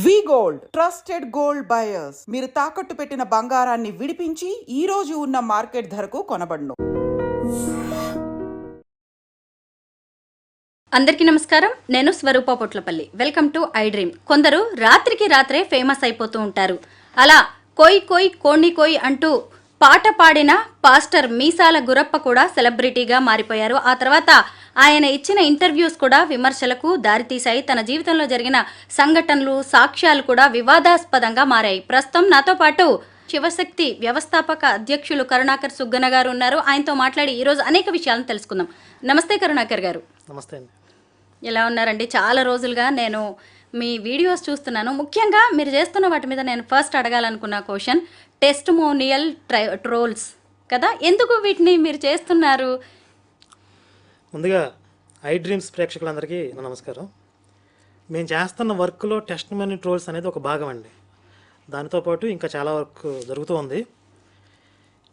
వి gold trusted gold buyers. మీరు తాకట్టు పెట్టిన బంగారాన్ని విడిపించి ఈ రోజు ఉన్న మార్కెట్ ధరకు కొనబడును. అందరికీ నమస్కారం. నేను Swaroopa Potlapalli. Welcome to I dream. కొందరు రాత్రికి రాత్రే ఫేమస్ అయిపోతూ ఉంటారు. అలా కోయ్ కోయ్ కోణి కోయ్ అంటూ పాట పాడిన పాస్టర్ మీసాల గురప్ప కూడా సెలబ్రిటీగా మారిపోయారు. ఆ తర్వాత ఆయన ఇచ్చిన ఇంటర్వ్యూస్ కూడా విమర్శలకు దారితీశాయి. తన జీవితంలో జరిగిన సంఘటనలు, సాక్ష్యాలు కూడా వివాదాస్పదంగా మారాయి. ప్రస్తుతం నాతో పాటు శివశక్తి వ్యవస్థాపక అధ్యక్షులు కరుణాకర్ సుగ్గన గారు ఉన్నారు. ఆయనతో మాట్లాడి ఈరోజు అనేక విషయాలను తెలుసుకుందాం. నమస్తే కరుణాకర్ గారు. నమస్తే అండి. ఎలా ఉన్నారండి? చాలా రోజులుగా నేను మీ వీడియోస్ చూస్తున్నాను. ముఖ్యంగా మీరు చేస్తున్న వాటి మీద నేను ఫస్ట్ అడగాలనుకున్న క్వశ్చన్ టెస్టిమోనియల్ ట్రోల్స్ కదా, ఎందుకు వీటిని మీరు చేస్తున్నారు? ముందుగా ఐ డ్రీమ్స్ ప్రేక్షకులందరికీ నా నమస్కారం. మేము చేస్తున్న వర్క్లో టెస్టిమోనీ ట్రోల్స్ అనేది ఒక భాగం అండి. దానితో పాటు ఇంకా చాలా వర్క్ జరుగుతూ ఉంది.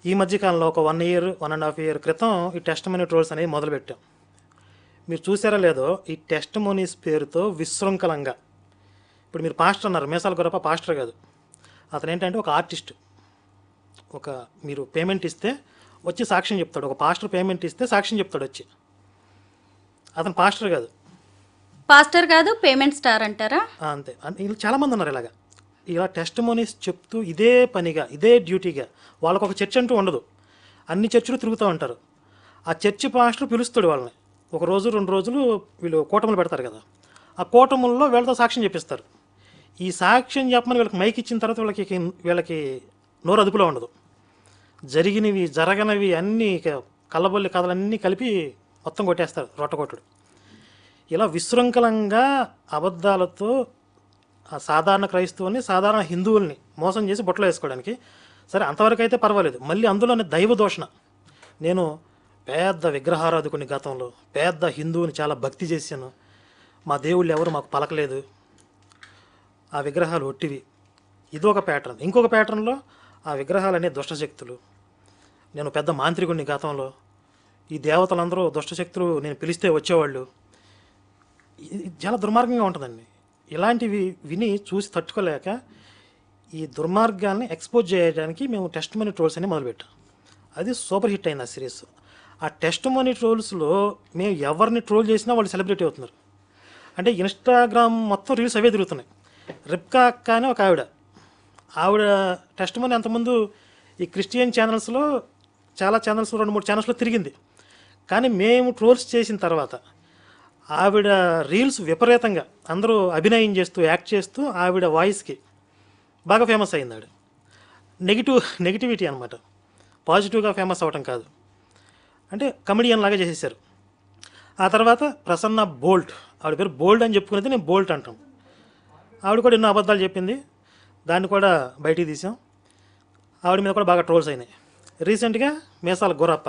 ఈ మధ్యకాలంలో ఒక 1 year 1.5 year క్రితం ఈ టెస్టిమోనీ ట్రోల్స్ అనేది మొదలుపెట్టాం. మీరు చూసారా లేదో, ఈ టెస్టిమోనీస్ పేరుతో విశృంఖలంగా, ఇప్పుడు మీరు పాస్టర్ అన్నారు, మీసాల గురప్ప పాస్టర్ కాదు, అతను ఏంటంటే ఒక ఆర్టిస్ట్. మీరు పేమెంట్ ఇస్తే వచ్చి సాక్ష్యం చెప్తాడు. ఒక పాస్టర్ పేమెంట్ ఇస్తే సాక్ష్యం చెప్తాడు వచ్చి. అతను పాస్టర్ కాదు, పేమెంట్ స్టార్ అంటారా? అంతే. ఇలా చాలామంది ఉన్నారు ఇలా టెస్టిమోనీస్ చెప్తూ ఇదే పనిగా, ఇదే డ్యూటీగా. వాళ్ళకు ఒక చర్చ్ అంటూ ఉండదు, అన్ని చర్చిలు తిరుగుతూ ఉంటారు. ఆ చర్చి పాస్టర్ పిలుస్తాడు వాళ్ళని. 1 రోజు 2 రోజులు వీళ్ళు కూటములు పెడతారు కదా, ఆ కూటముల్లో వీళ్ళతో సాక్ష్యం చెప్పిస్తారు. ఈ సాక్ష్యం చెప్పమని వీళ్ళకి మైక్ ఇచ్చిన తర్వాత వీళ్ళకి నోరు అదుపులో ఉండదు. జరిగినవి జరగనివి అన్నీ కళ్ళబొల్లి కథలన్నీ కలిపి మొత్తం కొట్టేస్తారు, రొట్టగొట్టుడు. ఇలా విశృంఖలంగా అబద్ధాలతో ఆ సాధారణ క్రైస్తవుల్ని, సాధారణ హిందువుల్ని మోసం చేసి బొట్టలో వేసుకోవడానికి. సరే, అంతవరకు అయితే పర్వాలేదు. మళ్ళీ అందులోనే దైవ దూషణ. నేను పెద్ద విగ్రహారాధకుని, గతంలో పెద్ద హిందువుని, చాలా భక్తి చేశాను, మా దేవుళ్ళు ఎవరు మాకు పలకలేదు, ఆ విగ్రహాలు ఒట్టివి. ఇదొక ప్యాటర్న్. ఇంకొక ప్యాటర్న్లో ఆ విగ్రహాలనే దుష్టశక్తులు, నేను పెద్ద మాంత్రికుడిని గతంలో, ఈ దేవతలందరూ దుష్టశక్తులు, నేను పిలిస్తే వచ్చేవాళ్ళు. చాలా దుర్మార్గంగా ఉంటుందండి. ఇలాంటివి విని చూసి తట్టుకోలేక ఈ దుర్మార్గాల్ని ఎక్స్పోజ్ చేయడానికి మేము టెస్టిమోనీ ట్రోల్స్ అని మొదలుపెట్టాం. అది సూపర్ హిట్ అయింది ఆ సిరీస్. ఆ టెస్టిమోనీ ట్రోల్స్లో మేము ఎవరిని ట్రోల్ చేసినా వాళ్ళు సెలబ్రిటీ అవుతున్నారు. అంటే ఇన్స్టాగ్రామ్ మొత్తం రీల్స్ అవే తిరుగుతున్నాయి. రిబ్కా అక్క అని ఒక ఆవిడ టెస్టిమోనీ అంతకుముందు ఈ క్రిస్టియన్ ఛానల్స్లో, చాలా ఛానల్స్లో 2-3 ఛానల్స్లో తిరిగింది. కానీ మేము ట్రోల్స్ చేసిన తర్వాత ఆవిడ రీల్స్ విపరీతంగా అందరూ అభినయం చేస్తూ, యాక్ట్ చేస్తూ ఆవిడ వాయిస్కి బాగా ఫేమస్ అయింది. ఆవిడ నెగిటివిటీ అనమాట, పాజిటివ్గా ఫేమస్ అవ్వటం కాదు. అంటే కమెడియన్ లాగా చేసేసారు. ఆ తర్వాత ప్రసన్న బోల్ట్, ఆవిడ పేరు బోల్డ్ అని చెప్పుకునేది నేను బోల్ట్ అంటాం. ఆవిడ కూడా ఎన్నో అబద్ధాలు చెప్పింది, దాన్ని కూడా బయటికి తీసాం. ఆవిడ మీద కూడా బాగా ట్రోల్స్ అయినాయి. రీసెంట్గా మీసాల గురప్ప,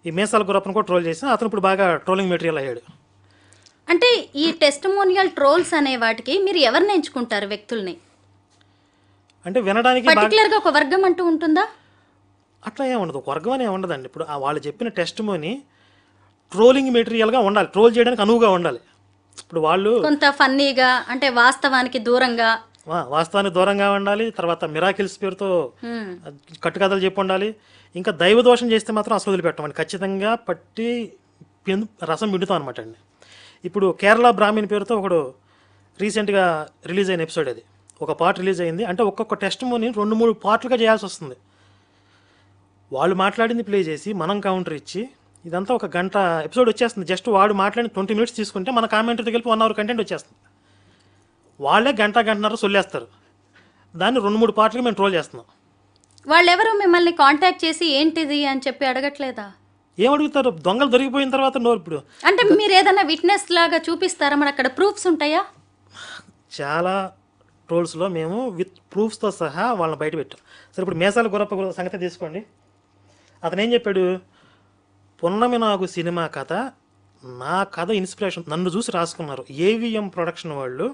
ఈ మీసాల గురప్పను కూడా ట్రోల్ చేసాం. అతను ఇప్పుడు బాగా ట్రోలింగ్ మెటీరియల్ అయ్యాడు. అంటే ఈ టెస్టిమోనియల్ ట్రోల్స్ అనే వాటికి మీరు ఎవరిని ఎంచుకుంటారు వ్యక్తుల్ని? అంటే వినడానికి పర్టికులర్గా ఒక వర్గం అంటూ ఉంటుందా? అట్లా ఏముండదు, ఒక వర్గం అనే ఉండదండి. ఇప్పుడు వాళ్ళు చెప్పిన టెస్టిమోనీ ట్రోలింగ్ మెటీరియల్గా ఉండాలి, ట్రోల్ చేయడానికి అనువుగా ఉండాలి. ఇప్పుడు వాళ్ళు కొంత ఫన్నీగా, అంటే వాస్తవానికి దూరంగా ఉండాలి. తర్వాత మిరాకిల్స్ పేరుతో కట్టుకథలు చెప్పి ఉండాలి. ఇంకా దైవ దోషం చేస్తే మాత్రం అసలు వదిలిపెట్టమండి, ఖచ్చితంగా పట్టి రసం పిండుతాం అనమాట అండి. ఇప్పుడు కేరళ బ్రాహ్మణ్ పేరుతో ఒకడు రీసెంట్గా రిలీజ్ అయిన ఎపిసోడ్, అది ఒక పార్ట్ రిలీజ్ అయింది. అంటే ఒక్కొక్క టెస్టిమోనీ 2-3 పార్ట్లుగా చేయాల్సి వస్తుంది. వాళ్ళు మాట్లాడింది ప్లే చేసి మనం కౌంటర్ ఇచ్చి, ఇదంతా ఒక గంట ఎపిసోడ్ వచ్చేస్తుంది. జస్ట్ వాడు మాట్లాడిన 20 minutes తీసుకుంటే మన కామెంట్తో కలిపి 1 hour కంటెంట్ వచ్చేస్తుంది. వాళ్ళే గంటన్నర సొల్లేస్తారు. దాన్ని 2-3 పార్ట్లుగా మేము ట్రోల్ చేస్తున్నాం. వాళ్ళెవరు మిమ్మల్ని కాంటాక్ట్ చేసి ఏంటిది అని చెప్పి అడగట్లేదా? ఏమడుగుతారు? దొంగలు దొరికిపోయిన తర్వాత ఇప్పుడు అంటే మీరు ఏదైనా విట్నెస్ లాగా చూపిస్తారా? మరి అక్కడ ప్రూఫ్స్ ఉంటాయా? చాలా ట్రోల్స్లో మేము విత్ ప్రూఫ్స్తో సహా వాళ్ళని బయట పెట్టాం. సరే, ఇప్పుడు మీసాల గురప్ప సంగతి తీసుకోండి. అతను ఏం చెప్పాడు? పున్నమి నాగు సినిమా కథ, నా కథ ఇన్స్పిరేషన్, నన్ను చూసి రాసుకున్నారు. ఏవిఎం ప్రొడక్షన్ వాళ్ళు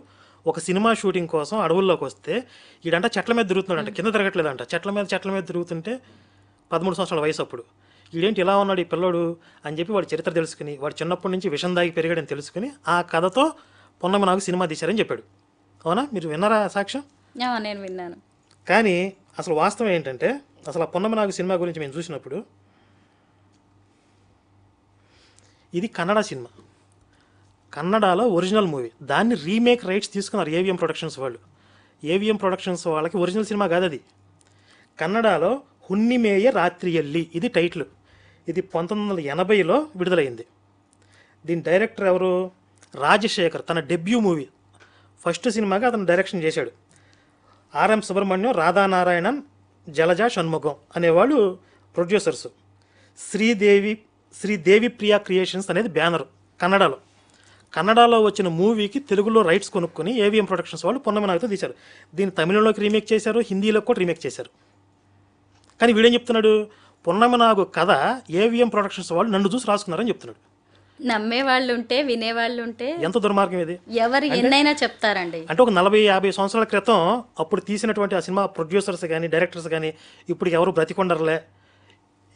ఒక సినిమా షూటింగ్ కోసం అడవుల్లోకి వస్తే, ఈడంట చెట్ల మీద తిరుగుతున్నాడంట, కింద తిరగట్లేదంట, చెట్ల మీద తిరుగుతుంటే 13 సంవత్సరాల వయసు అప్పుడు. వీడేంటి ఇలా ఉన్నాడు ఈ పిల్లడు అని చెప్పి వాడి చరిత్ర తెలుసుకుని, వాడు చిన్నప్పటి నుంచి విషం దాగి పెరిగాడని తెలుసుకుని ఆ కథతో పున్నమి నాగు సినిమా తీశారని చెప్పాడు. అవునా? మీరు విన్నారా సాక్ష్యం? నేను విన్నాను. కానీ అసలు వాస్తవం ఏంటంటే, అసలు ఆ పున్నమనాగు సినిమా గురించి మేము చూసినప్పుడు, ఇది కన్నడ సినిమా, కన్నడలో ఒరిజినల్ మూవీ. దాన్ని రీమేక్ రైట్స్ తీసుకున్నారు ఏవిఎం ప్రొడక్షన్స్ వాళ్ళు. ఏవిఎం ప్రొడక్షన్స్ వాళ్ళకి ఒరిజినల్ సినిమా కాదు అది. కన్నడలో హున్నిమేయ రాత్రియల్లి ఇది టైటిల్. ఇది 1980లో విడుదలైంది. దీని డైరెక్టర్ ఎవరు? రాజశేఖర్. తన డెబ్యూ మూవీ, ఫస్ట్ సినిమాగా అతను డైరెక్షన్ చేశాడు. ఆర్ఎం సుబ్రహ్మణ్యం, రాధానారాయణన్, జలజా షణ్ముఖం అనేవాళ్ళు ప్రొడ్యూసర్స్. శ్రీదేవి ప్రియా క్రియేషన్స్ అనేది బ్యానర్. కన్నడలో వచ్చిన మూవీకి తెలుగులో రైట్స్ కొనుక్కొని ఏవిఎం ప్రొడక్షన్స్ వాళ్ళు పున్నమనాగుతో తీశారు. దీన్ని తమిళంలోకి రీమేక్ చేశారు, హిందీలో కూడా రీమేక్ చేశారు. కానీ వీడేం చెప్తున్నాడు? పున్నమనాగు కథ ఏవిఎం ప్రొడక్షన్స్ వాళ్ళు నన్ను చూసి రాసుకున్నారని చెప్తున్నాడు. నమ్మేవాళ్ళు ఉంటే, వినేవాళ్ళు ఉంటే ఎంత దుర్మార్గం ఇది! ఎవరు ఎన్నైనా చెప్తారండి. అంటే ఒక 40-50 సంవత్సరాల క్రితం అప్పుడు తీసినటువంటి ఆ సినిమా ప్రొడ్యూసర్స్ కానీ డైరెక్టర్స్ కానీ ఇప్పుడు ఎవరు బ్రతికొండరులే,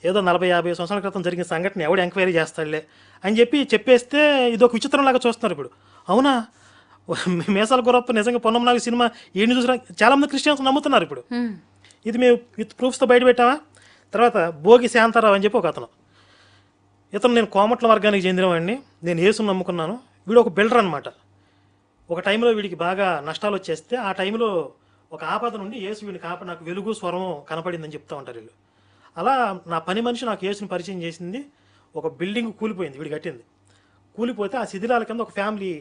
ఏదో 40-50 సంవత్సరాల క్రితం జరిగిన సంఘటన ఎవడు ఎంక్వైరీ చేస్తాడులే అని చెప్పేస్తే ఇది ఒక విచిత్రంలాగా చూస్తున్నారు ఇప్పుడు. అవునా, మేసాల గురప్ప నిజంగా పున్నమనాగు సినిమా ఏం చూసినా చాలామంది క్రిస్టియన్స్ నమ్ముతున్నారు ఇప్పుడు. ఇది మేము విత్ ప్రూఫ్స్తో బయట పెట్టామా. తర్వాత భోగి శాంతారావు అని చెప్పి ఒక అతను, ఇతను నేను కోమట్ల వర్గానికి చెందినవాడిని, నేను యేసుని నమ్ముకున్నాను. వీడు ఒక బిల్డర్ అనమాట. ఒక టైంలో వీడికి బాగా నష్టాలు వచ్చేస్తే ఆ టైంలో ఒక ఆపద నుండి యేసు వీడిని నాకు వెలుగు స్వరం కనపడిందని చెప్తూ ఉంటారు వీళ్ళు. అలా నా పని మనిషి నాకు యేసుని పరిచయం చేసింది. ఒక బిల్డింగ్ కూలిపోయింది, వీడు కట్టింది. కూలిపోతే ఆ శిథిలాల కింద ఒక ఫ్యామిలీ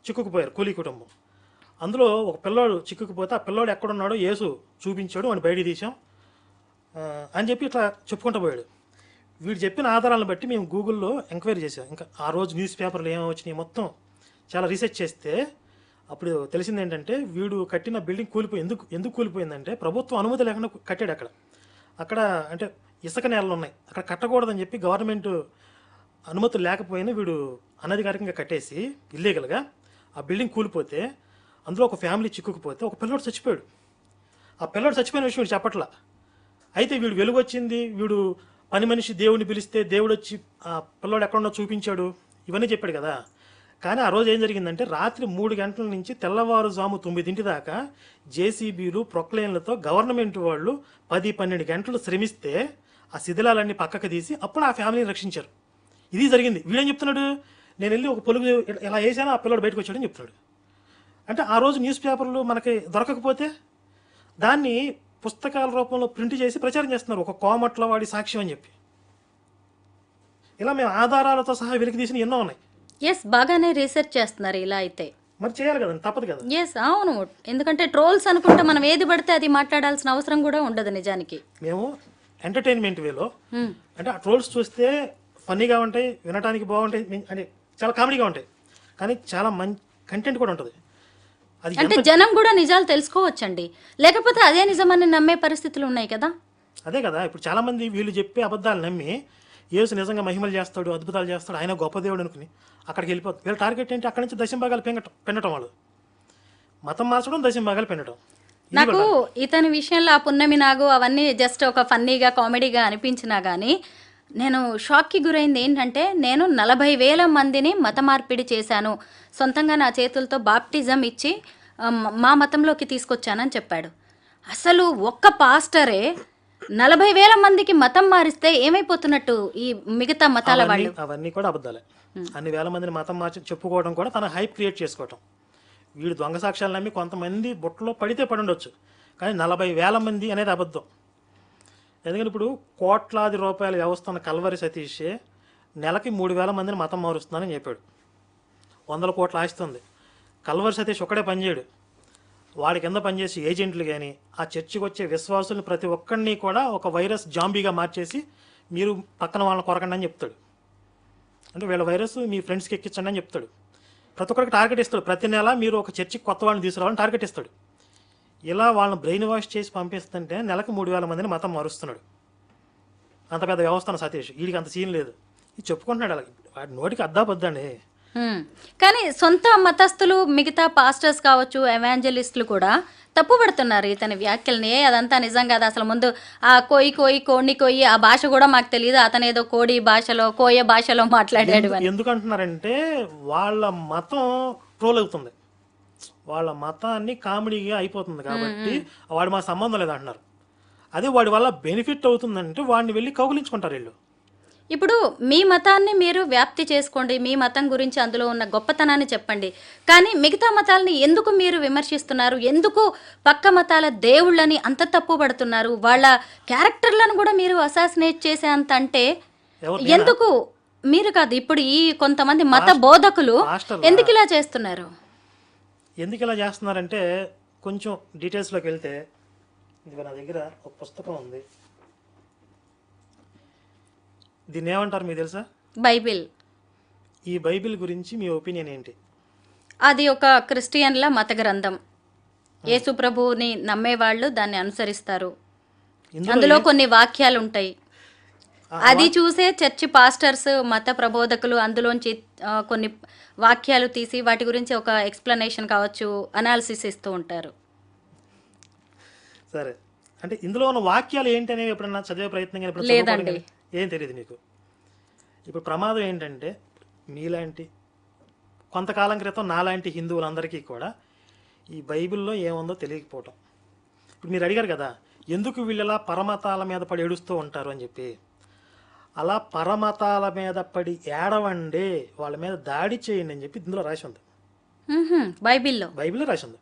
చిక్కుకుపోయారు, కూలీ కుటుంబం. అందులో ఒక పిల్లోడు చిక్కుకుపోతే ఆ పిల్లోడు ఎక్కడున్నాడో యేసు చూపించాడు, వాడిని బయటికి తీసాం అని చెప్పి ఇట్లా చెప్పుకుంటూ పోయాడు. వీడు చెప్పిన ఆధారాలను బట్టి మేము గూగుల్లో ఎంక్వైరీ చేసాం. ఇంకా ఆ రోజు న్యూస్ పేపర్లు ఏమో వచ్చినాయి మొత్తం చాలా రీసెర్చ్ చేస్తే అప్పుడు తెలిసింది ఏంటంటే, వీడు కట్టిన బిల్డింగ్ ఎందుకు కూలిపోయిందంటే ప్రభుత్వం అనుమతి లేకుండా కట్టాడు. అక్కడ అంటే ఇసుక నేలలు ఉన్నాయి, అక్కడ కట్టకూడదని చెప్పి గవర్నమెంట్ అనుమతులు లేకపోయినా వీడు అనధికారికంగా కట్టేసి ఇల్లీగల్గా ఆ బిల్డింగ్ కూలిపోతే అందులో ఒక ఫ్యామిలీ చిక్కుకుపోతే ఒక పిల్లోడు చచ్చిపోయాడు. ఆ పిల్లోడు చచ్చిపోయిన విషయం వీడు చెప్పట్లా. అయితే వీడు వెలుగు వచ్చింది, వీడు పని మనిషి దేవుడిని పిలిస్తే దేవుడు వచ్చి ఆ పిల్లోడు ఎక్కడున్నా చూపించాడు, ఇవన్నీ చెప్పాడు కదా. కానీ ఆ రోజు ఏం జరిగిందంటే, రాత్రి 3 గంటల నుంచి తెల్లవారుజాము 9 దాకా జేసీబీలు ప్రొక్లైన్లతో గవర్నమెంట్ వాళ్ళు 10-12 గంటలు శ్రమిస్తే ఆ శిథిలాలన్నీ పక్కకు తీసి అప్పుడు ఆ ఫ్యామిలీని రక్షించారు. ఇది జరిగింది. వీడేం చెప్తున్నాడు? నేను వెళ్ళి ఒక పొలుగు ఇలా వేసాను, ఆ పిల్లోడు బయటకు వచ్చాడని చెప్తున్నాడు. అంటే ఆ రోజు న్యూస్ పేపర్లు మనకి దొరకకపోతే దాన్ని పుస్తకాల రూపంలో ప్రింట్ చేసి ప్రచారం చేస్తున్నారు, ఒక కోమట్ల వాడి సాక్ష్యం అని చెప్పి. ఇలా మేము ఆధారాలతో సహా వెలికి తీసిన ఎన్నో ఉన్నాయి. బాగానే రీసెర్చ్ చేస్తున్నారు ఇలా అయితే. మరి చేయాలి కదండి, తప్పదు కదా. అవును, ఎందుకంటే ట్రోల్స్ అనుకుంటే మనం ఏది పడితే అది మాట్లాడాల్సిన అవసరం కూడా ఉండదు నిజానికి. మేము ఎంటర్టైన్మెంట్ వేలో అంటే ఆ ట్రోల్స్ చూస్తే ఫన్నీగా ఉంటాయి, వినడానికి బాగుంటాయి, అంటే చాలా కామెడీగా ఉంటాయి, కానీ చాలా మంచి కంటెంట్ కూడా ఉంటుంది. అది అంటే జనం కూడా నిజాలు తెలుసుకోవచ్చండి, లేకపోతే అదే నిజమని నమ్మే పరిస్థితులు ఉన్నాయి కదా. అదే కదా, ఇప్పుడు చాలా మంది వీళ్ళు చెప్పే అబద్ధాలు నమ్మి యేసు నిజంగా మహిమలు చేస్తాడు, అద్భుతాలు చేస్తాడు, ఆయన గొప్ప దేవుడు అనుకుని అక్కడికి వెళ్ళిపోతుంది. వీళ్ళ టార్గెట్ ఏంటి? అక్కడి నుంచి దశంభాగాలు పెండటం, వాళ్ళు మతం మార్చడం, దశంభాగాలు పెండటం. నాకు ఇతని విషయంలో ఆ పున్నమి నాగు అవన్నీ జస్ట్ ఒక ఫన్నీగా కామెడీగా అనిపించినా కానీ నేను షాక్కి గురైంది ఏంటంటే, నేను 40,000 మందిని మత మార్పిడి చేశాను, సొంతంగా నా చేతులతో బాప్టిజం ఇచ్చి మా మతంలోకి తీసుకొచ్చానని చెప్పాడు. అసలు ఒక్క పాస్టరే 40,000 మందికి మతం మారిస్తే ఏమైపోతున్నట్టు ఈ మిగతా మతాల వాళ్ళు? అవన్నీ కూడా అబద్ధాలే. అన్ని వేల మందిని మతం మార్చి చెప్పుకోవడం కూడా తన హైప్ క్రియేట్ చేసుకోవటం. వీడు దొంగ సాక్ష్యాలు నమ్మి కొంతమంది బుట్టలో పడితే పడి ఉండొచ్చు, కానీ 40,000 మంది అనేది అబద్ధం. ఎందుకంటే ఇప్పుడు కోట్లాది రూపాయల వ్యవస్థ ఉన్న కల్వరి సతీష్ నెలకి 3,000 మందిని మతం మారుస్తున్నానని చెప్పాడు. 100 కోట్ల ఆస్తుంది. కల్వరి సతీష్ ఒక్కడే పనిచేయడు, వాడి కింద పనిచేసి ఏజెంట్లు కానీ ఆ చర్చికి వచ్చే విశ్వాసుల్ని ప్రతి ఒక్కరిని కూడా ఒక వైరస్ జాంబీగా మార్చేసి మీరు పక్కన వాళ్ళని కొరకండి అని చెప్తాడు. అంటే వీళ్ళ వైరస్ మీ ఫ్రెండ్స్కి ఎక్కించండి అని చెప్తాడు. ప్రతి ఒక్కరికి టార్గెట్ ఇస్తాడు. ప్రతి నెల మీరు ఒక చర్చికి కొత్త వాళ్ళని తీసుకురావాలని టార్గెట్ ఇస్తాడు. ఇలా వాళ్ళని బ్రెయిన్ వాష్ చేసి పంపిస్తుంటే నెలకు 3,000 మందిని మతం మారుస్తున్నాడు. అంత పెద్ద వ్యవస్థ సతీష్, వీడికి అంత సీన్ లేదు, ఇది చెప్పుకుంటున్నాడు. అలా వాడి నోటికి అద్దాపద్దండి. కానీ సొంత మతస్థులు, మిగతా పాస్టర్స్ కావచ్చు, ఎవాంజలిస్టులు కూడా తప్పుపడుతున్నారు ఇతని వ్యాఖ్యల్ని. అదంతా నిజం కాదు, అసలు ముందు ఆ కోడి ఆ భాష కూడా మాకు తెలియదు, అతను ఏదో కోడి భాషలో కోయ భాషలో మాట్లాడాడు. ఎందుకంటున్నారంటే వాళ్ళ మతం ట్రోల్ అవుతుంది, వాళ్ళ మతాన్ని కామెడీగా అయిపోతుంది కాబట్టి వాడు మా సంబంధం లేదంటున్నారు. అదే వాడి వల్ల బెనిఫిట్ అవుతుందంటే వాడిని వెళ్ళి కౌగిలించుకుంటారు వీళ్ళు. ఇప్పుడు మీ మతాన్ని మీరు వ్యాప్తి చేసుకోండి, మీ మతం గురించి అందులో ఉన్న గొప్పతనాన్ని చెప్పండి, కానీ మిగతా మతాలని ఎందుకు మీరు విమర్శిస్తున్నారు? ఎందుకు పక్క మతాల దేవుళ్ళని అంత తప్పు పడుతున్నారు? వాళ్ళ క్యారెక్టర్లను కూడా మీరు అసాసినేట్ చేసే అంత అంటే ఎందుకు? మీరు కాదు, ఇప్పుడు ఈ కొంతమంది మత బోధకులు ఎందుకు ఇలా చేస్తున్నారు? ఎందుకు ఇలా చేస్తున్నారంటే కొంచెం డీటెయిల్స్లోకి వెళ్తే, ఇది నా దగ్గర ఒక పుస్తకం ఉంది. దీన్ని ఏమంటారు మీకు తెలుసా? బైబిల్. ఈ బైబిల్ గురించి మీ ఒపీనియన్ ఏంటి? అది ఒక క్రిస్టియన్ల మత గ్రంథం. యేసు ప్రభువుని నమ్మేవాళ్ళు దాన్ని అనుసరిస్తారు. అందులో కొన్ని వాక్యాలు ఉంటాయి. అది చూసే చర్చి పాస్టర్స్, మత ప్రబోధకులు అందులోంచి కొన్ని వాక్యాలు తీసి వాటి గురించి ఒక ఎక్స్ప్లెనేషన్ కావచ్చు, అనాలిసిస్ ఇస్తూ ఉంటారు. సరే, అంటే ఇందులో ఉన్న వాక్యాలు ఏంటి అనేవి ఎప్పుడన్నా చదివే ప్రయత్నం లేదండి. ఏం తెలియదు మీకు. ఇప్పుడు ప్రమాదం ఏంటంటే మీలాంటి కొంతకాలం క్రితం నాలాంటి హిందువులందరికీ కూడా ఈ బైబిల్లో ఏముందో తెలియకపోవటం. ఇప్పుడు మీరు అడిగారు కదా ఎందుకు వీళ్ళలా పరమతాల మీద పడి ఏడుస్తూ ఉంటారు అని చెప్పి. అలా పరమతాల మీద పడి ఏడవండి, వాళ్ళ మీద దాడి చేయండి అని చెప్పి ఇందులో రాసి ఉంది. బైబిల్లో రాసి ఉంది.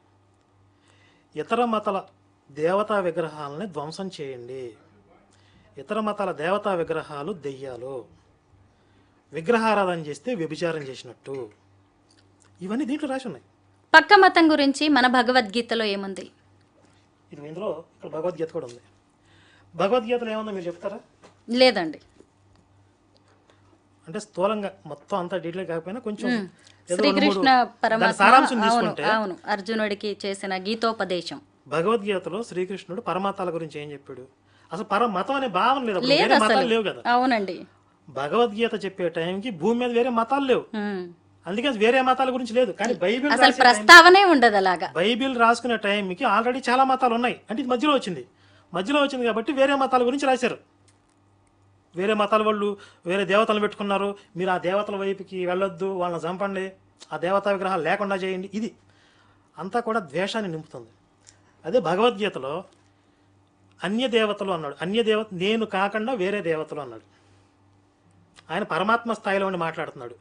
ఇతర మతాల దేవతా విగ్రహాలని ధ్వంసం చేయండి. ఇతర మతాల దేవతా విగ్రహాలు దెయ్యాలు, విగ్రహారాధన చేస్తే వ్యభిచారం చేసినట్టు, ఇవన్నీ దీంట్లో రాసి ఉన్నాయి. పక్క మతం గురించి మన భగవద్గీతలో ఏముంది? ఇది ఇందులో ఇక్కడ భగవద్గీత కూడా ఉంది. భగవద్గీతలో ఏముందో మీరు చెప్తారా? లేదండి. అంటే స్థూలంగా మొత్తం అంతా డీటెయిల్ కాకపోయినా కొంచెం శ్రీకృష్ణ పరమాత్మ అర్జునుడికి చేసిన గీతోపదేశం. భగవద్గీతలో శ్రీకృష్ణుడు పరమతాల గురించి ఏం చెప్పాడు? అసలు పరమతం అనే భావన లేదు, వేరే మతాలు లేవు కదా. అవునండి. భగవద్గీత చెప్పే టైంకి భూమి మీద వేరే మతాలు లేవు, అందుకే వేరే మతాల గురించి లేదు. కానీ బైబిల్ అసలు ప్రస్తావనే ఉండదు అలాగా. బైబిల్ రాసుకునే టైంకి ఆల్రెడీ చాలా మతాలు ఉన్నాయి. అంటే ఇది మధ్యలో వచ్చింది కాబట్టి వేరే మతాల గురించి రాశారు. వేరే మతాల వాళ్ళు వేరే దేవతలు పెట్టుకున్నారు, మీరు ఆ దేవతల వైపుకి వెళ్ళొద్దు, వాళ్ళని చంపండి, ఆ దేవతా విగ్రహాలు లేకుండా చేయండి. ఇది అంతా కూడా ద్వేషాన్ని నింపుతుంది. అదే భగవద్గీతలో అన్య దేవతలు అన్నాడు. నేను కాకుండా వేరే దేవతలు అన్నాడు. ఆయన పరమాత్మ స్థాయిలో ఉండి మాట్లాడుతున్నాడు.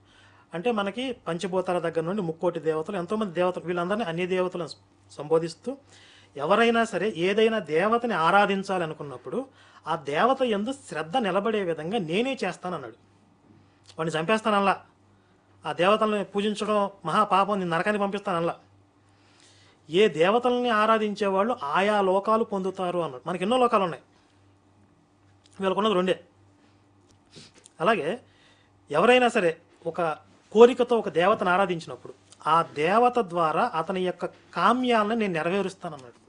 అంటే మనకి పంచభూతాల దగ్గర నుండి ముక్కోటి దేవతలు, ఎంతోమంది దేవతలు, వీళ్ళందరినీ అన్య దేవతలను సంబోధిస్తూ ఎవరైనా సరే ఏదైనా దేవతని ఆరాధించాలనుకున్నప్పుడు ఆ దేవత యందు శ్రద్ధ నిలబడే విధంగా నేనే చేస్తానన్నాడు. వాడిని చంపేస్తానల్లా, ఆ దేవతల్ని పూజించడం మహాపాపం, నేను నరకాన్ని పంపిస్తానల్లా. ఏ దేవతల్ని ఆరాధించే వాళ్ళు ఆయా లోకాలు పొందుతారు అన్నాడు. మనకి ఎన్నో లోకాలు ఉన్నాయి, వీళ్ళకున్నది రెండే. అలాగే ఎవరైనా సరే ఒక కోరికతో ఒక దేవతను ఆరాధించినప్పుడు ఆ దేవత ద్వారా అతని యొక్క కామ్యాలను నేను నెరవేరుస్తానన్నాడు.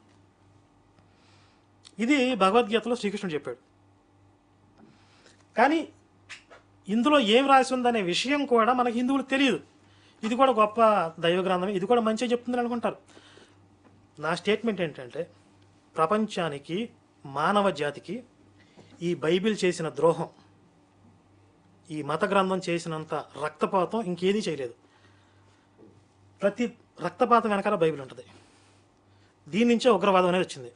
ఇది భగవద్గీతలో శ్రీకృష్ణుడు చెప్పాడు. కానీ ఇందులో ఏం రాసి ఉందనే విషయం కూడా మనకి హిందువులకు తెలియదు. ఇది కూడా గొప్ప దైవ గ్రంథం, ఇది కూడా మంచిగా చెప్తుందని అనుకుంటారు. నా స్టేట్మెంట్ ఏంటంటే ప్రపంచానికి, మానవ జాతికి ఈ బైబిల్ చేసిన ద్రోహం, ఈ మత గ్రంథం చేసినంత రక్తపాతం ఇంకేదీ చేయలేదు. ప్రతి రక్తపాతం వెనకాల బైబిల్ ఉంటుంది. దీని నుంచే ఉగ్రవాదం అనేది వచ్చింది.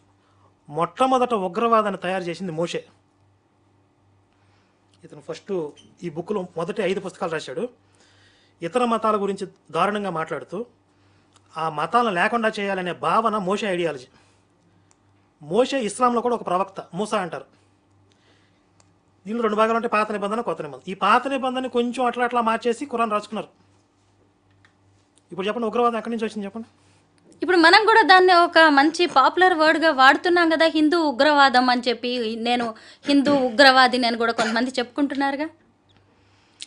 మొట్టమొదట ఉగ్రవాదాన్ని తయారు చేసింది మోషే. ఇతను ఫస్ట్ ఈ బుక్లో మొదటి 5 పుస్తకాలు రాశాడు. ఇతర మతాల గురించి దారుణంగా మాట్లాడుతూ ఆ మతాలను లేకుండా చేయాలనే భావన మోషే ఐడియాలజీ. మోషే ఇస్లాంలో కూడా ఒక ప్రవక్త, మూసా అంటారు. దీనిలో 2 భాగాలు ఉంటాయి, పాత నిబంధన, కొత్త నిబంధన. ఈ పాత నిబంధనని కొంచెం అట్లా మార్చేసి ఖురాన్ రాసుకున్నారు. ఇప్పుడు చెప్పండి, ఉగ్రవాదం ఎక్కడి నుంచి వచ్చింది చెప్పండి? ఇప్పుడు మనం కూడా దాన్ని ఒక మంచి పాపులర్ వర్డ్గా వాడుతున్నాం కదా, హిందూ ఉగ్రవాదం అని చెప్పి. నేను హిందూ ఉగ్రవాదిని అని కూడా కొంతమంది చెప్పుకుంటున్నారుగా.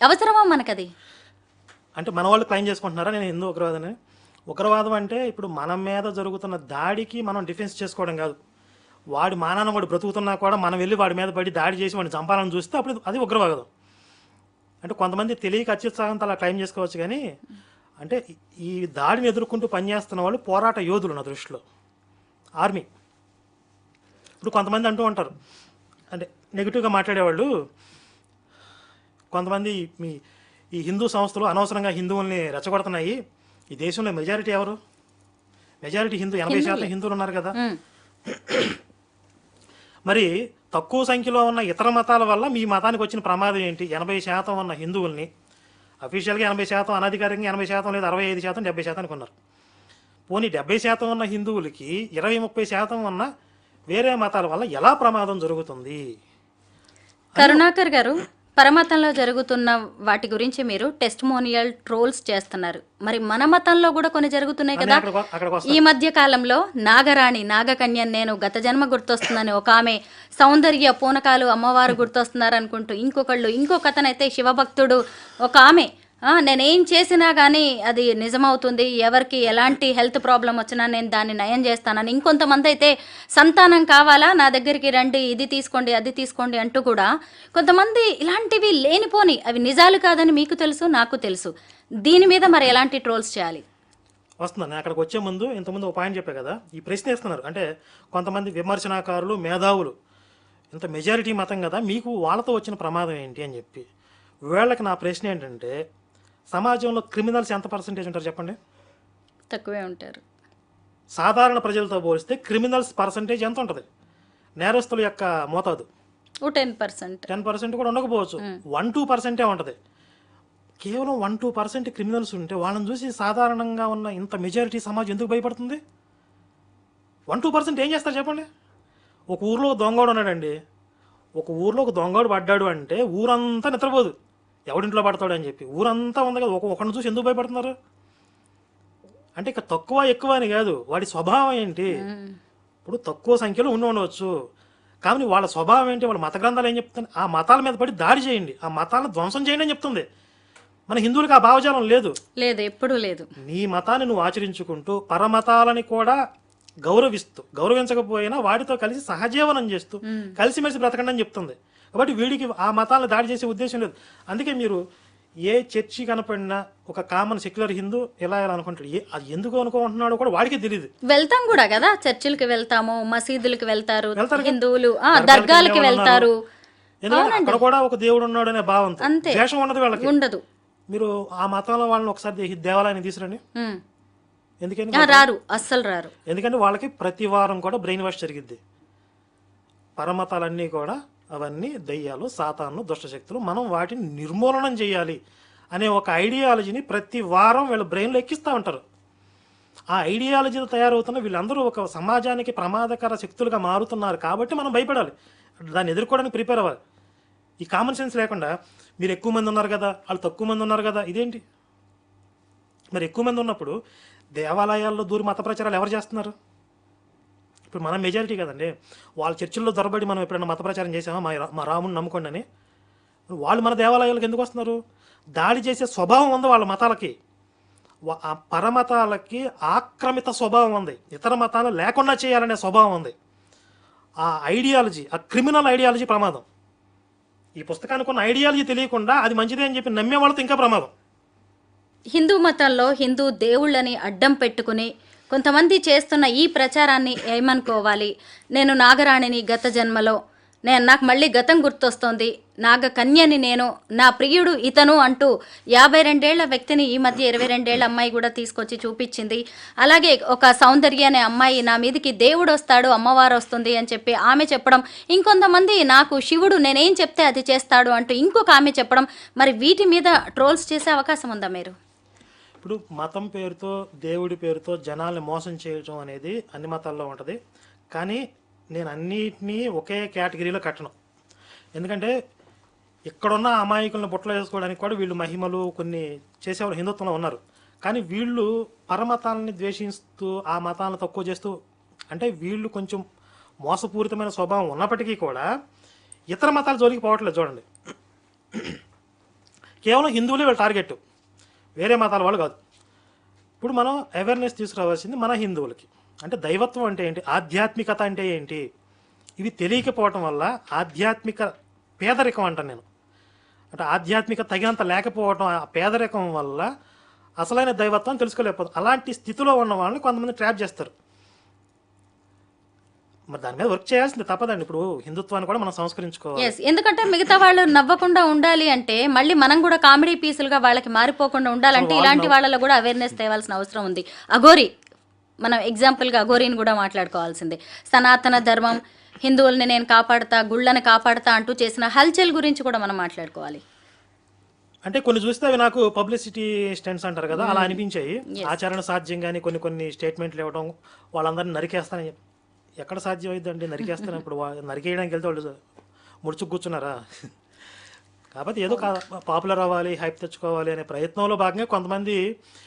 అవసరమా మనకది? అంటే మన వాళ్ళు క్లైమ్ చేసుకుంటున్నారా నేను హిందూ ఉగ్రవాదని? ఉగ్రవాదం అంటే ఇప్పుడు మన మీద జరుగుతున్న దాడికి మనం డిఫెన్స్ చేసుకోవడం కాదు. వాడి మానాన్ని వాడు బ్రతుకుతున్నా కూడా మనం వెళ్ళి వాడి మీద పడి దాడి చేసి వాడిని చంపాలని చూస్తే అప్పుడు అది ఉగ్రవాదం. అంటే కొంతమంది తెలియక అత్యుత్సాహంతో అలా క్లైమ్ చేసుకోవచ్చు. కానీ అంటే ఈ దాడిని ఎదుర్కొంటూ పనిచేస్తున్న వాళ్ళు పోరాట యోధులు నా దృష్టిలో, ఆర్మీ. ఇప్పుడు కొంతమంది అంటూ ఉంటారు, అంటే నెగిటివ్గా మాట్లాడేవాళ్ళు, కొంతమంది ఈ హిందూ సంస్థలు అనవసరంగా హిందువుల్ని రెచ్చగొడుతున్నాయి, ఈ దేశంలో మెజారిటీ ఎవరు? మెజారిటీ 80% హిందువులు ఉన్నారు కదా. మరి తక్కువ సంఖ్యలో ఉన్న ఇతర మతాల వల్ల మీ మతానికి వచ్చిన ప్రమాదం ఏంటి? 80% ఉన్న హిందువుల్ని అఫీషియల్గా 80%, అనధికారికంగా 80% లేదా 65%, 70% ఉన్నారు. పోనీ 70% ఉన్న హిందువులకి 20-30% ఉన్న వేరే మతాల వల్ల ఎలా ప్రమాదం జరుగుతుంది? కరుణాకర్ గారు, పరమతంలో జరుగుతున్న వాటి గురించి మీరు టెస్టిమోనియల్ ట్రోల్స్ చేస్తున్నారు. మరి మన మతంలో కూడా కొన్ని జరుగుతున్నాయి కదా. ఈ మధ్య కాలంలో నాగరాణి, నాగకన్య, నేను గత జన్మ గుర్తొస్తుందని ఒక ఆమె, సౌందర్య పూనకాలు అమ్మవారు గుర్తొస్తున్నారు అనుకుంటూ ఇంకొక అతనైతే శివభక్తుడు ఒక ఆమె, నేనేం చేసినా కానీ అది నిజమవుతుంది, ఎవరికి ఎలాంటి హెల్త్ ప్రాబ్లం వచ్చినా నేను దాన్ని నయం చేస్తానని, ఇంకొంతమంది అయితే సంతానం కావాలా నా దగ్గరికి రండి, ఇది తీసుకోండి అది తీసుకోండి అంటూ కూడా కొంతమంది ఇలాంటివి లేనిపోని, అవి నిజాలు కాదని మీకు తెలుసు, నాకు తెలుసు. దీని మీద మరి ఎలాంటి ట్రోల్స్ చేయాలి? వస్తున్నాను. నేను అక్కడికి వచ్చే ముందు ఇంతకుముందు ఒక పాయింట్ చెప్పే కదా, ఈ ప్రశ్న ఇస్తున్నారు. అంటే కొంతమంది విమర్శనాకారులు, మేధావులు, ఇంత మెజారిటీ మతం కదా, మీకు వాళ్ళతో వచ్చిన ప్రమాదం ఏంటి అని చెప్పి. వీళ్ళకి నా ప్రశ్న ఏంటంటే, సమాజంలో క్రిమినల్స్ ఎంత పర్సెంటేజ్ ఉంటారు చెప్పండి? తక్కువే ఉంటారు. సాధారణ ప్రజలతో పోలిస్తే క్రిమినల్స్ పర్సెంటేజ్ ఎంత ఉంటుంది? నేరస్తుల యొక్క మోతాదు 10% కూడా ఉండకపోవచ్చు, 1-2% ఉంటుంది. కేవలం 1-2% క్రిమినల్స్ ఉంటే వాళ్ళని చూసి సాధారణంగా ఉన్న ఇంత మెజారిటీ సమాజం ఎందుకు భయపడుతుంది? 1-2% ఏం చేస్తారు చెప్పండి? ఒక ఊర్లో దొంగోడు ఉన్నాడండి, ఒక ఊర్లో ఒక దొంగోడు పడ్డాడు అంటే ఊరంతా నిద్రపోదు, ఎవడింట్లో పడతాడు అని చెప్పి. ఊరంతా ఉంది కదా, ఒకరిని చూసి ఎందుకు భయపడుతున్నారు? అంటే ఇక తక్కువ ఎక్కువ అని కాదు, వాడి స్వభావం ఏంటి. ఇప్పుడు తక్కువ సంఖ్యలో ఉండవచ్చు, కానీ వాళ్ళ స్వభావం ఏంటి, వాళ్ళ మత గ్రంథాలు ఏం చెప్తుంది? ఆ మతాల మీద పడి దాడి చేయండి, ఆ మతాలను ధ్వంసం చేయండి అని చెప్తుంది. మన హిందువులకు ఆ భావజాలం లేదు, ఎప్పుడూ లేదు. నీ మతాన్ని నువ్వు ఆచరించుకుంటూ పరమతాలని కూడా గౌరవించకపోయినా వాటితో కలిసి సహజీవనం చేస్తూ కలిసిమెలిసి బ్రతకండి అని చెప్తుంది. కాబట్టి వీడికి ఆ మతాలను దాడి చేసే ఉద్దేశం లేదు. అందుకే మీరు ఏ చర్చి కనపడినా ఒక కామన్ సెక్యులర్ హిందూ ఎలా అనుకుంటాడు, అది ఎందుకు అనుకుంటున్నాడో కూడా వాడికి తెలియదు. వెళ్తాం కూడా కదా, చర్చిలకి వెళ్తాము, మసీదులకి వెళ్తారు హిందువులు, దర్గాలకి వెళ్తారు. ఎందుకంటే అక్కడ కూడా ఒక దేవుడు ఉన్నాడు అనే భావంతో, ద్వేషం ఉండదు వాళ్ళకి, ఉండదు. మీరు ఆ మతంలో వాళ్ళని ఒకసారి దేవాలయాన్ని తీసుకురండి, ఎందుకని రారు, అస్సలు రారు. ఎందుకంటే వాళ్ళకి ప్రతి వారం కూడా బ్రెయిన్ వాష్ జరిగిద్ది. పరమతాలన్నీ కూడా అవన్నీ దయ్యాలు, సాతాను, దుష్టశక్తులు, మనం వాటిని నిర్మూలనం చేయాలి అనే ఒక ఐడియాలజీని ప్రతి వారం వీళ్ళ బ్రెయిన్లో ఎక్కిస్తూ ఉంటారు. ఆ ఐడియాలజీతో తయారవుతున్న వీళ్ళందరూ ఒక సమాజానికి ప్రమాదకర శక్తులుగా మారుతున్నారు. కాబట్టి మనం భయపడాలి, దాన్ని ఎదుర్కోవడానికి ప్రిపేర్ అవ్వాలి. ఈ కామన్ సెన్స్ లేకుండా మీరు ఎక్కువ మంది ఉన్నారు కదా, వాళ్ళు తక్కువ మంది ఉన్నారు కదా, ఇదేంటి? మరి ఎక్కువ మంది ఉన్నప్పుడు దేవాలయాల్లో దూరి మత ప్రచారాలు ఎవరు చేస్తున్నారు? ఇప్పుడు మనం మెజారిటీ కదండి. వాళ్ళ చర్చిల్లో దొరబడి మనం ఎప్పుడైనా మత ప్రచారం చేసామా, మా రాముని నమ్ముకోండి అని? వాళ్ళు మన దేవాలయాలకు ఎందుకు వస్తున్నారు? దాడి చేసే స్వభావం ఉంది వాళ్ళ మతాలకి. ఆ పరమతాలకి ఆక్రమిత స్వభావం ఉంది, ఇతర మతాలు లేకుండా చేయాలనే స్వభావం ఉంది. ఆ ఐడియాలజీ, ఆ క్రిమినల్ ఐడియాలజీ ప్రమాదం. ఈ పుస్తకానికి ఉన్న ఐడియాలజీ తెలియకుండా అది మంచిదే అని చెప్పి నమ్మే వాళ్ళతో ఇంకా ప్రమాదం. హిందూ మతంలో హిందూ దేవుళ్ళని అడ్డం పెట్టుకుని కొంతమంది చేస్తున్న ఈ ప్రచారాన్ని ఏమనుకోవాలి? నేను నాగరాణిని గత జన్మలో, నాకు మళ్ళీ గతం గుర్తొస్తోంది, నాగకన్యని నేను, నా ప్రియుడు ఇతను అంటూ 52 ఏళ్ల వ్యక్తిని ఈ మధ్య 22 ఏళ్ల అమ్మాయి కూడా తీసుకొచ్చి చూపించింది. అలాగే ఒక సౌందర్య అనే అమ్మాయి, నా మీదకి దేవుడు వస్తాడు, అమ్మవారు వస్తుంది అని చెప్పి ఆమె చెప్పడం, ఇంకొంతమంది నాకు శివుడు నేనేం చెప్తే అది చేస్తాడు అంటూ ఇంకొక ఆమె చెప్పడం. మరి వీటి మీద ట్రోల్స్ చేసే అవకాశం ఉందా మీరు? ఇప్పుడు మతం పేరుతో, దేవుడి పేరుతో జనాల్ని మోసం చేయడం అనేది అన్ని మతాల్లో ఉంటుంది. కానీ నేను అన్నిటినీ ఒకే కేటగిరీలో కట్టను. ఎందుకంటే ఇక్కడున్న అమాయకులను బుట్టలో వేసుకోవడానికి కూడా వీళ్ళు మహిమలు కొన్ని చేసేవాళ్ళు హిందుత్వంలో ఉన్నారు. కానీ వీళ్ళు పరమతాలని ద్వేషిస్తూ ఆ మతాలను తక్కువ చేస్తూ, అంటే వీళ్ళు కొంచెం మోసపూరితమైన స్వభావం ఉన్నప్పటికీ కూడా ఇతర మతాల జోలికి పోవట్లేదు. చూడండి, కేవలం హిందువులే వీళ్ళ టార్గెట్, వేరే మతాల వాళ్ళు కాదు. ఇప్పుడు మనం అవేర్నెస్ తీసుకురావాల్సింది మన హిందువులకి. అంటే దైవత్వం అంటే ఏంటి, ఆధ్యాత్మికత అంటే ఏంటి, ఇవి తెలియకపోవటం వల్ల ఆధ్యాత్మిక పేదరికం అంటాను నేను. అంటే ఆధ్యాత్మిక తగినంత లేకపోవటం, ఆ పేదరికం వల్ల అసలైన దైవత్వం తెలుసుకోలేకపోతాం. అలాంటి స్థితిలో ఉన్న వాళ్ళని కొంతమంది ట్రాప్ చేస్తారు. మరి దాని మీద వర్క్ చేయాల్సింది తప్పదండి. ఇప్పుడు హిందుత్వాన్ని కూడా మనం సంస్కరించుకోవాలి. ఎందుకంటే మిగతా వాళ్ళు నవ్వకుండా ఉండాలి అంటే, మళ్ళీ మనం కూడా కామెడీ పీసులుగా వాళ్ళకి మారిపోకుండా ఉండాలంటే ఇలాంటి వాళ్ళలో కూడా అవేర్నెస్ తేవాల్సిన అవసరం ఉంది. అఘోరి మనం ఎగ్జాంపుల్గా అఘోరీని కూడా మాట్లాడుకోవాల్సిందే. సనాతన ధర్మం, హిందువుల్ని నేను కాపాడుతా, గుళ్ళని కాపాడుతా అంటూ చేసిన హల్చల్ గురించి కూడా మనం మాట్లాడుకోవాలి. అంటే కొన్ని చూస్తే అవి నాకు పబ్లిసిటీ స్టెంట్స్ అంటారు కదా, అలా అనిపించాయి. ఆచరణ సాధ్యం కానీ కొన్ని స్టేట్మెంట్లు ఇవ్వడం, వాళ్ళందరినీ నరికేస్తానని ఎక్కడ సాధ్యం అవుతుందండి? నరికేస్తాను ఇప్పుడు నరికేయడానికి వెళ్తే వాళ్ళు ముడుచుకు కూర్చున్నారా? కాబట్టి ఏదో పాపులర్ అవ్వాలి, హైప్ తెచ్చుకోవాలి అనే ప్రయత్నంలో భాగంగా కొంతమంది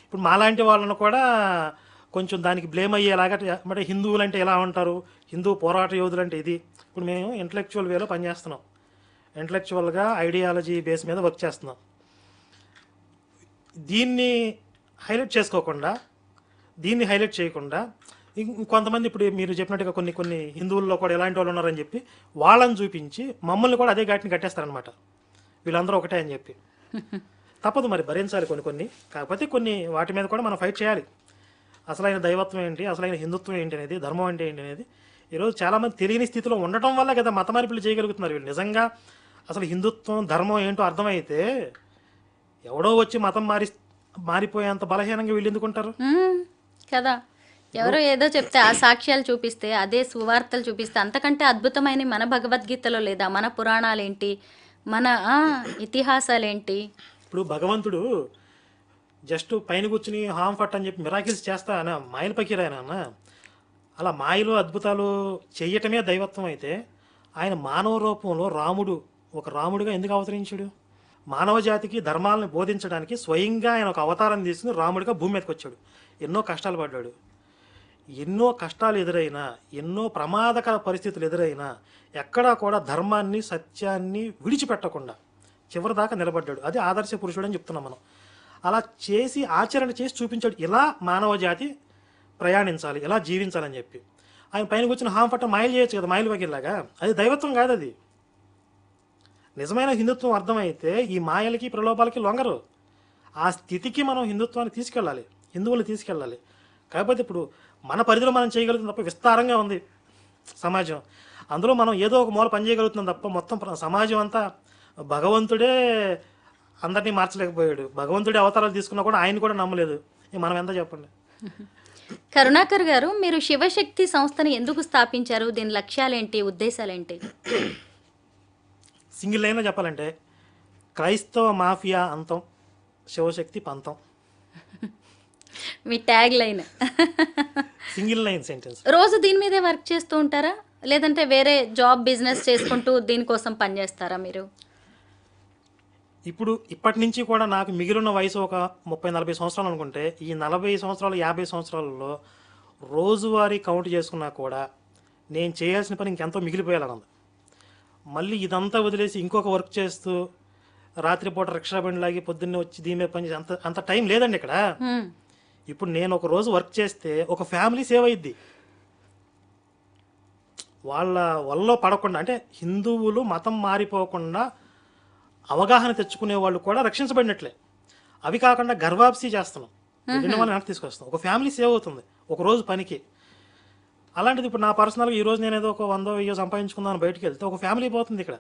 ఇప్పుడు మాలాంటి వాళ్ళను కూడా కొంచెం దానికి బ్లేమ్ అయ్యేలాగా, అంటే హిందువులు అంటే ఎలా ఉంటారు, హిందూ పోరాట యోధులు అంటే ఇది. ఇప్పుడు మేము ఇంటలెక్చువల్ వేలో పనిచేస్తున్నాం, ఇంటలెక్చువల్గా ఐడియాలజీ బేస్ మీద వర్క్ చేస్తున్నాం. దీన్ని హైలైట్ చేసుకోకుండా, దీన్ని హైలైట్ చేయకుండా కొంతమంది ఇప్పుడు మీరు చెప్పినట్టుగా కొన్ని హిందువుల్లో కూడా ఎలాంటి వాళ్ళు ఉన్నారని చెప్పి వాళ్ళని చూపించి మమ్మల్ని కూడా అదే ఘాటిని కట్టేస్తారనమాట. వీళ్ళందరూ ఒకటే అని చెప్పి. తప్పదు మరి, భరించాలి కొన్ని. కాకపోతే కొన్ని వాటి మీద కూడా మనం ఫైట్ చేయాలి. అసలైన దైవత్వం ఏంటి, అసలైన హిందుత్వం ఏంటి అనేది, ధర్మం అంటే ఏంటి అనేది ఈరోజు చాలామంది తెలియని స్థితిలో ఉండటం వల్ల కదా మత మార్పులు చేయగలుగుతున్నారు వీళ్ళు. నిజంగా అసలు హిందుత్వం ధర్మం ఏంటో అర్థమైతే ఎవడో వచ్చి మతం మారిపోయేంత బలహీనంగా వీళ్ళు ఎందుకుంటారు కదా? ఎవరో ఏదో చెప్తే ఆ సాక్ష్యాలు చూపిస్తే, అదే సువార్తలు చూపిస్తే అంతకంటే అద్భుతమైన మన భగవద్గీతలో లేదా మన పురాణాలేంటి, మన ఇతిహాసాలేంటి? ఇప్పుడు భగవంతుడు జస్ట్ పైన కూర్చుని హామ్ ఫట్ అని చెప్పి మిరాకిల్స్ చేస్తా అన్న మాయల పకీరాయన. అలా మాయలు అద్భుతాలు చెయ్యటమే దైవత్వం అయితే ఆయన మానవ రూపంలో ఒక రాముడిగా ఎందుకు అవతరించాడు? మానవ జాతికి ధర్మాలను బోధించడానికి స్వయంగా ఆయన ఒక అవతారం తీసుకుని రాముడిగా భూమి మీదకి వచ్చాడు. ఎన్నో కష్టాలు పడ్డాడు. ఎన్నో కష్టాలు ఎదురైనా, ఎన్నో ప్రమాదకర పరిస్థితులు ఎదురైనా ఎక్కడా కూడా ధర్మాన్ని, సత్యాన్ని విడిచిపెట్టకుండా చివరిదాకా నిలబడ్డాడు. అది ఆదర్శ పురుషుడు అని చెప్తున్నాం మనం. అలా చేసి ఆచరణ చేసి చూపించాడు, ఇలా మానవ జాతి ప్రయాణించాలి, ఇలా జీవించాలని చెప్పి. ఆయన పైన కూర్చొని హామ్ పట్ట మాయలు చేయొచ్చు కదా, మాయలు వగిల్లాగా. అది దైవత్వం కాదు. అది నిజమైన హిందుత్వం అర్థమైతే ఈ మాయలకి ప్రలోభాలకి లొంగరు. ఆ స్థితికి మనం హిందుత్వాన్ని తీసుకెళ్ళాలి, హిందువులు తీసుకెళ్ళాలి. కాకపోతే ఇప్పుడు మన పరిధిలో మనం చేయగలుగుతాం తప్ప, విస్తారంగా ఉంది సమాజం, అందులో మనం ఏదో ఒక మూల పని చేయగలుగుతున్నాం తప్ప మొత్తం సమాజం అంతా భగవంతుడే అందరినీ మార్చలేకపోయాడు. భగవంతుడి అవతారాలు తీసుకున్నా కూడా ఆయన కూడా నమ్మలేదు. మనం ఎంత చెప్పండి. కరుణాకర్ గారు, మీరు శివశక్తి సంస్థని ఎందుకు స్థాపించారు? దీని లక్ష్యాలేంటి, ఉద్దేశాలేంటి? సింగిల్ లైన్లో చెప్పాలంటే క్రైస్తవ మాఫియా అంతం, శివశక్తి పంతం. మీ tag line. Single line sentence. రోజు దీని మీదే వర్క్ చేస్తూ ఉంటారా, లేదంటే వేరే జాబ్ బిజినెస్ చేసుకుంటూ దీనికోసం పనిచేస్తారా మీరు? ఇప్పటి నుంచి కూడా నాకు మిగిలిన వయసు ఒక 30-40 సంవత్సరాలు అనుకుంటే, ఈ 40 సంవత్సరాలు 50 సంవత్సరాలలో రోజువారీ కౌంట్ చేసుకున్నా కూడా నేను చేయాల్సిన పని ఇంకెంతో మిగిలిపోయేలాగా ఉంది. మళ్ళీ ఇదంతా వదిలేసి ఇంకొక వర్క్ చేస్తూ రాత్రిపూట రిక్షా బండి లాగి పొద్దున్నే వచ్చి దీని మీద పని చేసి అంత టైం లేదండి ఇక్కడ. ఇప్పుడు నేను ఒక రోజు వర్క్ చేస్తే ఒక ఫ్యామిలీ సేవ్ అయ్యిద్ది. వాళ్ళ వల్ల పడకుండా, అంటే హిందువులు మతం మారిపోకుండా అవగాహన తెచ్చుకునే వాళ్ళు కూడా రక్షించబడినట్లే. అవి కాకుండా గర్వాప్సీ చేస్తున్నాం, వెళ్ళిన వాళ్ళని వెనక్కి తీసుకొస్తాం. ఒక ఫ్యామిలీ సేవ్ అవుతుంది ఒక రోజు పనికి. అలాంటిది ఇప్పుడు నా పర్సనల్గా ఈరోజు నేను ఏదో ఒక 100-1000 సంపాదించుకుందామని బయటకు వెళ్తే ఒక ఫ్యామిలీ పోతుంది ఇక్కడ.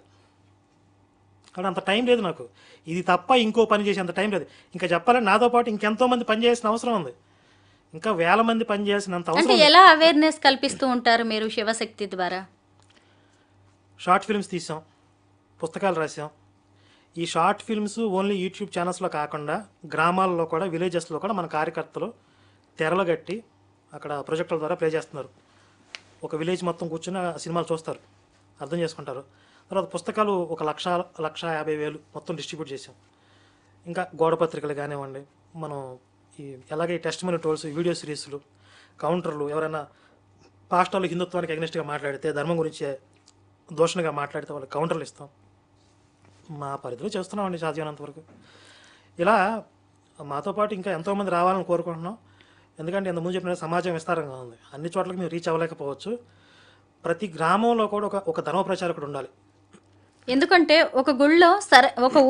అక్కడ అంత టైం లేదు నాకు. ఇది తప్ప ఇంకో పని చేసేంత టైం లేదు. ఇంకా చెప్పాలంటే నాతో పాటు ఇంకెంతో మంది పని చేయాల్సిన అవసరం ఉంది. ఇంకా వేల మంది పని చేయాల్సినంత అవసరం. అంటే ఎలా అవేర్నెస్ కల్పిస్తూ ఉంటారు మీరు శివశక్తి ద్వారా? షార్ట్ ఫిల్మ్స్ తీసాం, పుస్తకాలు రాసాం. ఈ షార్ట్ ఫిల్మ్స్ ఓన్లీ యూట్యూబ్ ఛానల్స్లో కాకుండా గ్రామాల్లో కూడా, విలేజెస్లో కూడా మన కార్యకర్తలు తెరలు కట్టి అక్కడ ప్రొజెక్టుల ద్వారా ప్లే చేస్తున్నారు. ఒక విలేజ్ మొత్తం కూర్చొని సినిమాలు చూస్తారు, అర్థం చేసుకుంటారు. తర్వాత పుస్తకాలు 1,50,000 మొత్తం డిస్ట్రిబ్యూట్ చేసాం. ఇంకా గోడ పత్రికలు కానివ్వండి, మనం అలాగే టెస్ట్ మనీ టోల్స్, వీడియో సిరీస్లు, కౌంటర్లు. ఎవరైనా పాస్టర్లు హిందుత్వానికి అగ్నెస్ట్గా మాట్లాడితే, ధర్మం గురించి దోషణగా మాట్లాడితే వాళ్ళకి కౌంటర్లు ఇస్తాం. మా పరిధిలో చేస్తున్నామండి సాధ్యమైనంత వరకు. ఇలా మాతో పాటు ఇంకా ఎంతోమంది రావాలని కోరుకుంటున్నాం. ఎందుకంటే ఇంతకుముందు చెప్పిన సమాజం విస్తారంగా ఉంది, అన్ని చోట్లకి మేము రీచ్ అవ్వలేకపోవచ్చు. ప్రతి గ్రామంలో కూడా ఒక ధర్మ ప్రచారకుడు ఉండాలి. ఎందుకంటే ఒక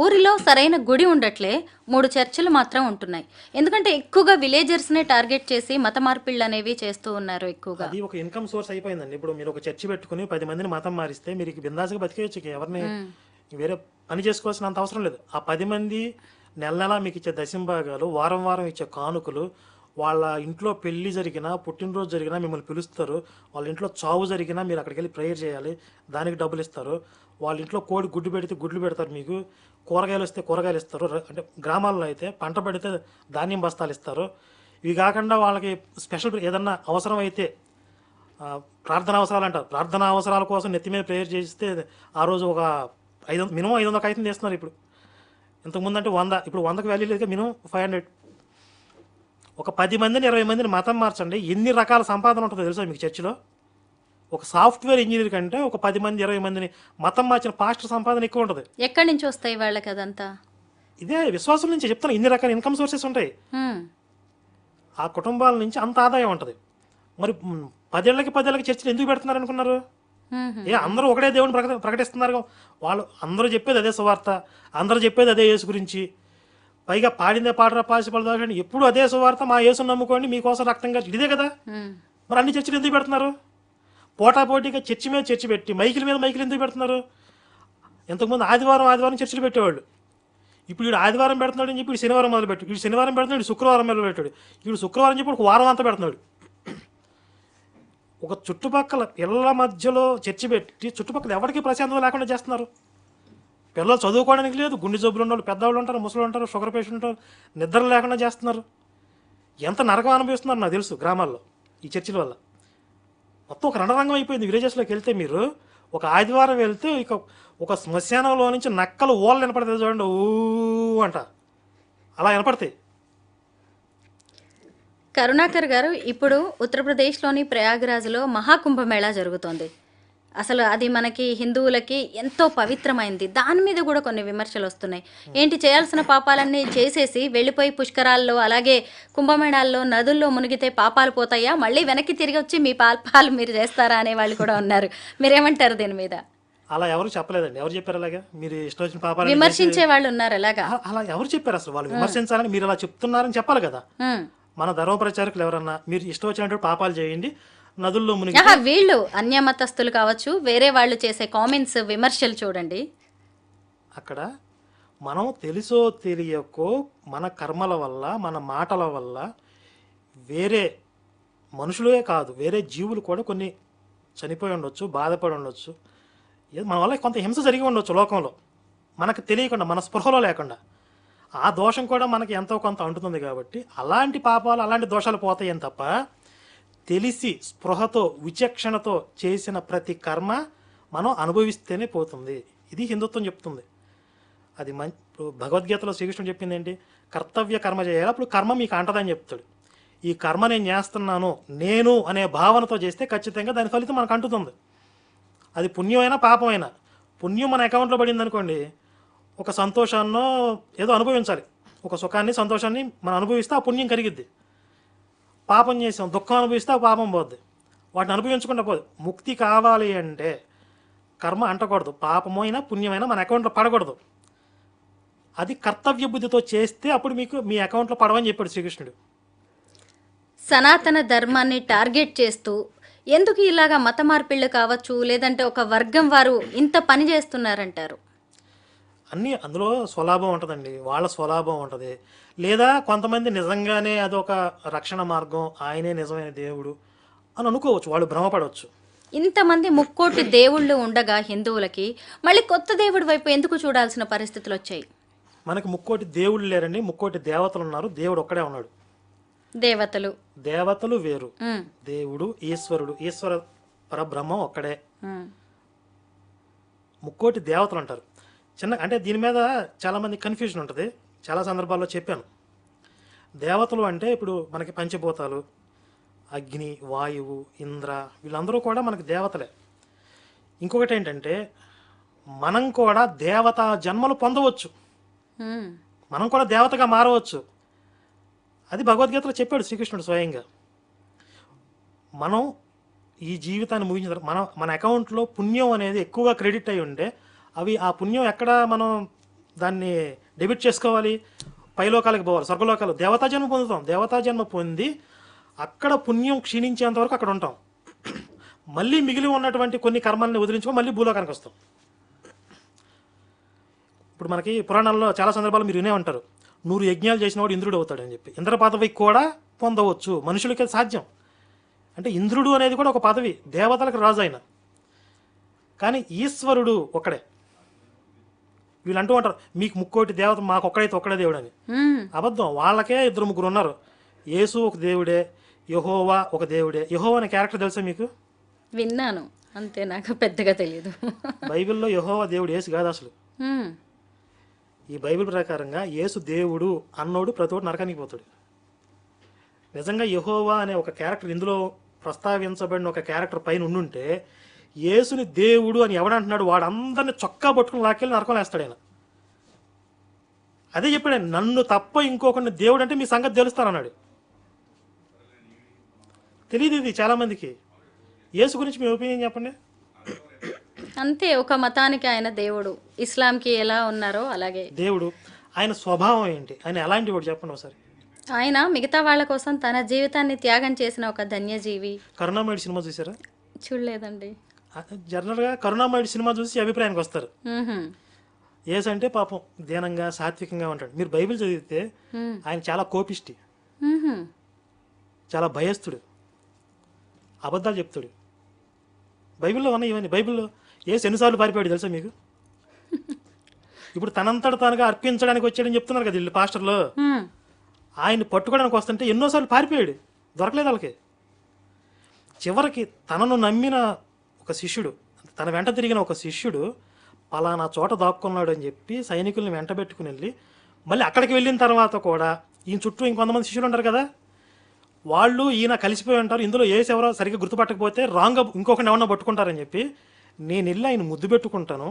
ఊరిలో సరైన గుడి ఉండట్లే, 3 చర్చిలు మాత్రం ఉంటున్నాయి. ఎందుకంటే ఎక్కువగా విలేజర్స్నే టార్గెట్ చేసి మత మార్పిళ్ళు అనేవి చేస్తూ ఉన్నారు ఎక్కువగా. అది ఒక ఇన్కమ్ సోర్స్ అయిపోయిందండి. ఇప్పుడు మీరు ఒక చర్చి పెట్టుకుని 10 మందిని మతం మారిస్తే మీరు బిందాసుగా బతికేయచ్చు, ఎవరిని వేరే పని చేసుకోవాల్సినంత అవసరం లేదు. ఆ 10 మంది నెల మీకు ఇచ్చే దశంభాగాలు, వారం ఇచ్చే కానుకలు, వాళ్ళ ఇంట్లో పెళ్లి జరిగినా పుట్టినరోజు జరిగినా మిమ్మల్ని పిలుస్తారు. వాళ్ళ ఇంట్లో చావు జరిగినా మీరు అక్కడికి వెళ్ళి ప్రేయర్ చేయాలి, దానికి డబ్బులు ఇస్తారు. వాళ్ళ ఇంట్లో కోడి గుడ్డు పెడితే గుడ్లు పెడతారు, మీకు కూరగాయలు వస్తే కూరగాయలు ఇస్తారు. అంటే గ్రామాల్లో అయితే పంట పడితే ధాన్యం బస్తాలు ఇస్తారు. ఇవి కాకుండా వాళ్ళకి స్పెషల్ ఏదన్నా అవసరం అయితే ప్రార్థన అవసరాలు అంటారు, ప్రార్థన అవసరాల కోసం నెత్తి మీద ప్రేయర్ చేస్తే ఆ రోజు ఒక మినిమం 500 కాగితం చేస్తున్నారు. ఇప్పుడు ఇంతకుముందు అంటే 100, ఇప్పుడు 100కి వాల్యూ లేదు, మినిమం 500. ఒక 10 మందిని 20 మందిని మతం మార్చండి, ఎన్ని రకాల సంపాదన ఉంటుందో తెలుసా మీకు చర్చిలో? ఒక సాఫ్ట్వేర్ ఇంజనీర్ కంటే ఒక 10 మంది 20 మందిని మతం మార్చిన పాస్టర్ సంపాదన ఎక్కువ ఉంటుంది. ఎక్కడి నుంచి వస్తాయి వాళ్ళకి అదంతా? ఇదే విశ్వాసం నుంచి చెప్తాను, ఇన్ని రకాల ఇన్కమ్ సోర్సెస్ ఉంటాయి. ఆ కుటుంబాల నుంచి అంత ఆదాయం ఉంటుంది. మరి 10 ఏళ్ళకి చర్చలు ఎందుకు పెడుతున్నారు అనుకున్నారు? అందరూ ఒకటే దేవుని ప్రకటిస్తున్నారు. వాళ్ళు అందరూ చెప్పేది అదే సువార్త, అందరూ చెప్పేది అదే యేసు గురించి. పైగా పాడిందే పాడరా పాసిపడదాని ఎప్పుడు అదే సువార్త, మా యేసుని నమ్ముకోండి మీకోసం రక్తంగా, ఇదే కదా. మరి అన్ని చర్చలు ఎందుకు పెడుతున్నారు? పోటాపోటీగా చర్చి మీద చర్చి పెట్టి మైకిల మీద మైకిలు ఎందుకు పెడుతున్నారు? ఇంతకుముందు ఆదివారం చర్చలు పెట్టేవాళ్ళు. ఇప్పుడు వీడు ఆదివారం పెడుతున్నాడు అని చెప్పి వీడు శనివారం మొదలు పెట్టాడు, వీడు శనివారం పెడుతున్నాడు, శుక్రవారం మొదలు పెట్టాడు, వీడు శుక్రవారం చెప్పి ఒక వారం అంతా పెడుతున్నాడు. ఒక చుట్టుపక్కల పిల్లల మధ్యలో చర్చి పెట్టి చుట్టుపక్కల ఎవరికి ప్రశాంతం లేకుండా చేస్తున్నారు. పిల్లలు చదువుకోవడానికి లేదు, గుండె జబ్బులు ఉన్న వాళ్ళు, పెద్దవాళ్ళు ఉంటారు, ముసలు ఉంటారు, షుగర్ పేషెంట్ ఉంటారు, నిద్ర లేకుండా చేస్తున్నారు. ఎంత నరకం అనుభవిస్తున్నారు నాకు తెలుసు గ్రామాల్లో ఈ చర్చిల వల్ల. మొత్తం ఒక రణరంగం అయిపోయింది. విలేజెస్లోకి వెళ్తే మీరు ఒక ఆదివారం వెళ్తే ఇక ఒక శ్మశానంలో నుంచి నక్కలు ఓళ్ళు వినపడతాయి చూడండి, ఊ అంట అలా వినపడతాయి. కరుణాకర్ గారు, ఇప్పుడు ఉత్తరప్రదేశ్లోని ప్రయాగ్రాజ్లో మహాకుంభమేళా జరుగుతోంది. అసలు అది మనకి హిందువులకి ఎంతో పవిత్రమైంది. దాని మీద కూడా కొన్ని విమర్శలు వస్తున్నాయి. ఏంటి, చేయాల్సిన పాపాలన్నీ చేసేసి వెళ్ళిపోయి పుష్కరాల్లో అలాగే కుంభమేళాల్లో నదుల్లో మునిగితే పాపాలు పోతాయా, మళ్ళీ వెనక్కి తిరిగి వచ్చి మీ పాపాలు మీరు చేస్తారా అనే వాళ్ళు కూడా ఉన్నారు. మీరేమంటారు దీని మీద? అలా ఎవరు చెప్పలేదండి. ఎవరు చెప్పారు అలాగా? మీరు ఇష్టం వచ్చిన పాపాలు విమర్శించే వాళ్ళు ఉన్నారు. అలాగా అలా ఎవరు చెప్పారు? అసలు వాళ్ళు విమర్శించాలని మీరు అలా చెప్తున్నారని చెప్పాలి కదా. మన ధర్మ ప్రచారకులు ఎవరన్నా మీరు ఇష్టం వచ్చినట్టు పాపాలు చేయండి, నదుల్లో మునిగి, వీళ్ళు అన్యమతస్తులు కావచ్చు, వేరే వాళ్ళు చేసే కామెంట్స్ విమర్శలు చూడండి. అక్కడ మనం తెలుసో తెలియకో మన కర్మల వల్ల మన మాటల వల్ల వేరే మనుషులే కాదు వేరే జీవులు కూడా కొన్ని చనిపోయి ఉండొచ్చు, బాధపడి ఉండొచ్చు, మన వల్ల కొంత హింస జరిగి ఉండొచ్చు లోకంలో, మనకు తెలియకుండా, మన స్పృహలో లేకుండా. ఆ దోషం కూడా మనకి ఎంతో కొంత అంటుతుంది. కాబట్టి అలాంటి పాపాలు అలాంటి దోషాలు పోతాయని తప్ప తెలిసి స్పృహతో విచక్షణతో చేసిన ప్రతి కర్మ మనం అనుభవిస్తేనే పోతుంది. ఇది హిందుత్వం చెప్తుంది. అది భగవద్గీతలో శ్రీకృష్ణుడు చెప్పింది ఏంటి? కర్తవ్య కర్మ చేయాలి, అప్పుడు కర్మ మీకు అంటదని చెప్తాడు. ఈ కర్మ నేను చేస్తున్నాను నేను అనే భావనతో చేస్తే ఖచ్చితంగా దాని ఫలితం మనకు అంటుతుంది. అది పుణ్యమైనా పాపమైనా. పుణ్యం మన అకౌంట్లో పడింది అనుకోండి, ఒక సంతోషాన్నో ఏదో అనుభవించాలి, ఒక సుఖాన్ని సంతోషాన్ని మనం అనుభవిస్తే ఆ పుణ్యం కరిగిద్ది. పాపం చేసాం, దుఃఖం అనుభవిస్తే ఆ పాపం పోద్ది, వాటిని అనుభవించకుండా పోదు. ముక్తి కావాలి అంటే కర్మ అంటకూడదు, పాపమైనా పుణ్యమైనా మన అకౌంట్లో పడకూడదు. అది కర్తవ్య బుద్ధితో చేస్తే అప్పుడు మీకు మీ అకౌంట్లో పడవని చెప్పాడు శ్రీకృష్ణుడు. సనాతన ధర్మాన్ని టార్గెట్ చేస్తూ ఎందుకు ఇలాగా మత మార్పిళ్ళు కావచ్చు, లేదంటే ఒక వర్గం వారు ఇంత పని చేస్తున్నారంటారు? అన్నీ అందులో స్వలాభం ఉంటుందండి, వాళ్ళ స్వలాభం ఉంటుంది. లేదా కొంతమంది నిజంగానే అదొక రక్షణ మార్గం, ఆయనే నిజమైన దేవుడు అని అనుకోవచ్చు, వాళ్ళు భ్రమపడవచ్చు. ఇంతమంది ముక్కోటి దేవుళ్ళు ఉండగా హిందువులకి మళ్ళీ కొత్త దేవుడి వైపు ఎందుకు చూడాల్సిన పరిస్థితులు వచ్చాయి? మనకి ముక్కోటి దేవుళ్ళు లేరండి, ముక్కోటి దేవతలు ఉన్నారు, దేవుడు ఒక్కడే ఉన్నాడు. దేవతలు వేరు, దేవుడు ఈశ్వరుడు, ఈశ్వర పరబ్రహ్మం ఒక్కడే. ముక్కోటి దేవతలు అంటారు. అంటే దీని మీద చాలామంది కన్ఫ్యూజన్ ఉంటుంది. చాలా సందర్భాల్లో చెప్పాను. దేవతలు అంటే ఇప్పుడు మనకి పంచభూతాలు, అగ్ని, వాయువు, ఇంద్ర, వీళ్ళందరూ కూడా మనకి దేవతలే. ఇంకొకటి ఏంటంటే మనం కూడా దేవతా జన్మలు పొందవచ్చు, మనం కూడా దేవతగా మారవచ్చు. అది భగవద్గీతలో చెప్పాడు శ్రీకృష్ణుడు స్వయంగా. మనం ఈ జీవితాన్ని ముగించిన తర్వాత మన అకౌంట్లో పుణ్యం అనేది ఎక్కువగా క్రెడిట్ అయి ఉంటే అవి ఆ పుణ్యం ఎక్కడ మనం దాన్ని డెబిట్ చేసుకోవాలి? పైలోకాలకు పోవాలి, స్వర్గలోకాలు. దేవతా జన్మ పొందుతాం, దేవతా జన్మ పొంది అక్కడ పుణ్యం క్షీణించేంత వరకు అక్కడ ఉంటాం. మళ్ళీ మిగిలి ఉన్నటువంటి కొన్ని కర్మల్ని వదిలించుకొని మళ్ళీ భూలోకానికి వస్తాం. ఇప్పుడు మనకి పురాణాల్లో చాలా సందర్భాలు మీరు వినే ఉంటారు, 100 యజ్ఞాలు చేసిన వాడు ఇంద్రుడు అవుతాడని చెప్పి. ఇంద్ర పదవి కూడా పొందవచ్చు, మనుషులకి అది సాధ్యం. అంటే ఇంద్రుడు అనేది కూడా ఒక పదవి, దేవతలకు రాజు ఆయన. కానీ ఈశ్వరుడు ఒక్కడే. వీళ్ళు అంటూ ఉంటారు మీకు ముక్కోటి దేవత, మాకు ఒక్కడైతే ఒక్కడే దేవుడు అని. అబద్ధం. వాళ్ళకే 2-3 ఉన్నారు. యేసు ఒక దేవుడే, యెహోవా ఒక దేవుడే. యెహోవా అనే క్యారెక్టర్ తెలుసా మీకు? విన్నాను అంతే, నాకు పెద్దగా తెలియదు. బైబిల్లో యెహోవా దేవుడు, యేసు కాదు అసలు. ఈ బైబిల్ ప్రకారంగా యేసు దేవుడు అన్నోడు ప్రతి ఒక్కటి నరకానికి పోతాడు. నిజంగా యెహోవా అనే ఒక క్యారెక్టర్ ఇందులో ప్రస్తావించబడిన ఒక క్యారెక్టర్ పైన ఉండుంటే యేసుని దేవుడు అని ఎవడంటున్నాడు వాడు అందరిని చొక్కా పట్టుకుని లాక్కెళ్ళి నరకం వేస్తాడు ఆయన. అదే చెప్పాడు, నన్ను తప్ప ఇంకొకరిని దేవుడు అంటే మీ సంగతి తెలుస్తారన్నాడు. తెలియదు ఇది చాలామందికి. యేసు గురించి మీ ఒపీనియన్ చెప్పండి. అంతే, ఒక మతానికి ఆయన దేవుడు, ఇస్లాంకి ఎలా ఉన్నారో అలాగే దేవుడు. ఆయన స్వభావం ఏంటి, ఆయన ఎలాంటి వాడు చెప్పండి ఒకసారి. ఆయన మిగతా వాళ్ళ కోసం తన జీవితాన్ని త్యాగం చేసిన ఒక ధన్యజీవి. కరుణామయుడు సినిమా చూసారా? చూడలేదండి. జనరల్గా కరుణామయుడు సినిమా చూసి అభిప్రాయానికి వస్తారు. మ్మ్హ్మ్. యేసు అంటే పాపం దీనంగా సాత్వికంగా ఉంటాడు. మీరు బైబిల్ చదివితే ఆయన చాలా కోపిష్టి, మ్మ్హ్మ్. చాలా భయస్థుడు, అబద్ధాలు చెప్తాడు. బైబిల్లో ఉన్నాయి ఇవన్నీ. బైబిల్లో యేసు ఎన్నిసార్లు పారిపోయాడు తెలుసా మీకు? ఇప్పుడు తనంతట తానుగా అర్పించడానికి వచ్చాడని చెప్తున్నారు కదా వీళ్ళు పాస్టర్లు. మ్మ్. ఆయన్ని పట్టుకోవడానికి వస్తుంటే ఎన్నోసార్లు పారిపోయాడు, దొరకలేదు వాళ్ళకి. చివరికి తనను నమ్మిన ఒక శిష్యుడు, తన వెంట తిరిగిన ఒక శిష్యుడు పలానా చోట దాక్కున్నాడు అని చెప్పి సైనికుల్ని వెంట పెట్టుకుని వెళ్ళి మళ్ళీ అక్కడికి వెళ్ళిన తర్వాత కూడా ఈయన చుట్టూ ఇంకొంతమంది శిష్యులు ఉంటారు కదా, వాళ్ళు ఈయన కలిసిపోయి ఉంటారు. ఇందులో యేసు ఎవరో సరిగ్గా గుర్తుపట్టకపోతే రాంగ్గా ఇంకొకరిని ఎవరన్నా పట్టుకుంటారని చెప్పి నేను వెళ్ళి ఆయన ముద్దు పెట్టుకుంటాను,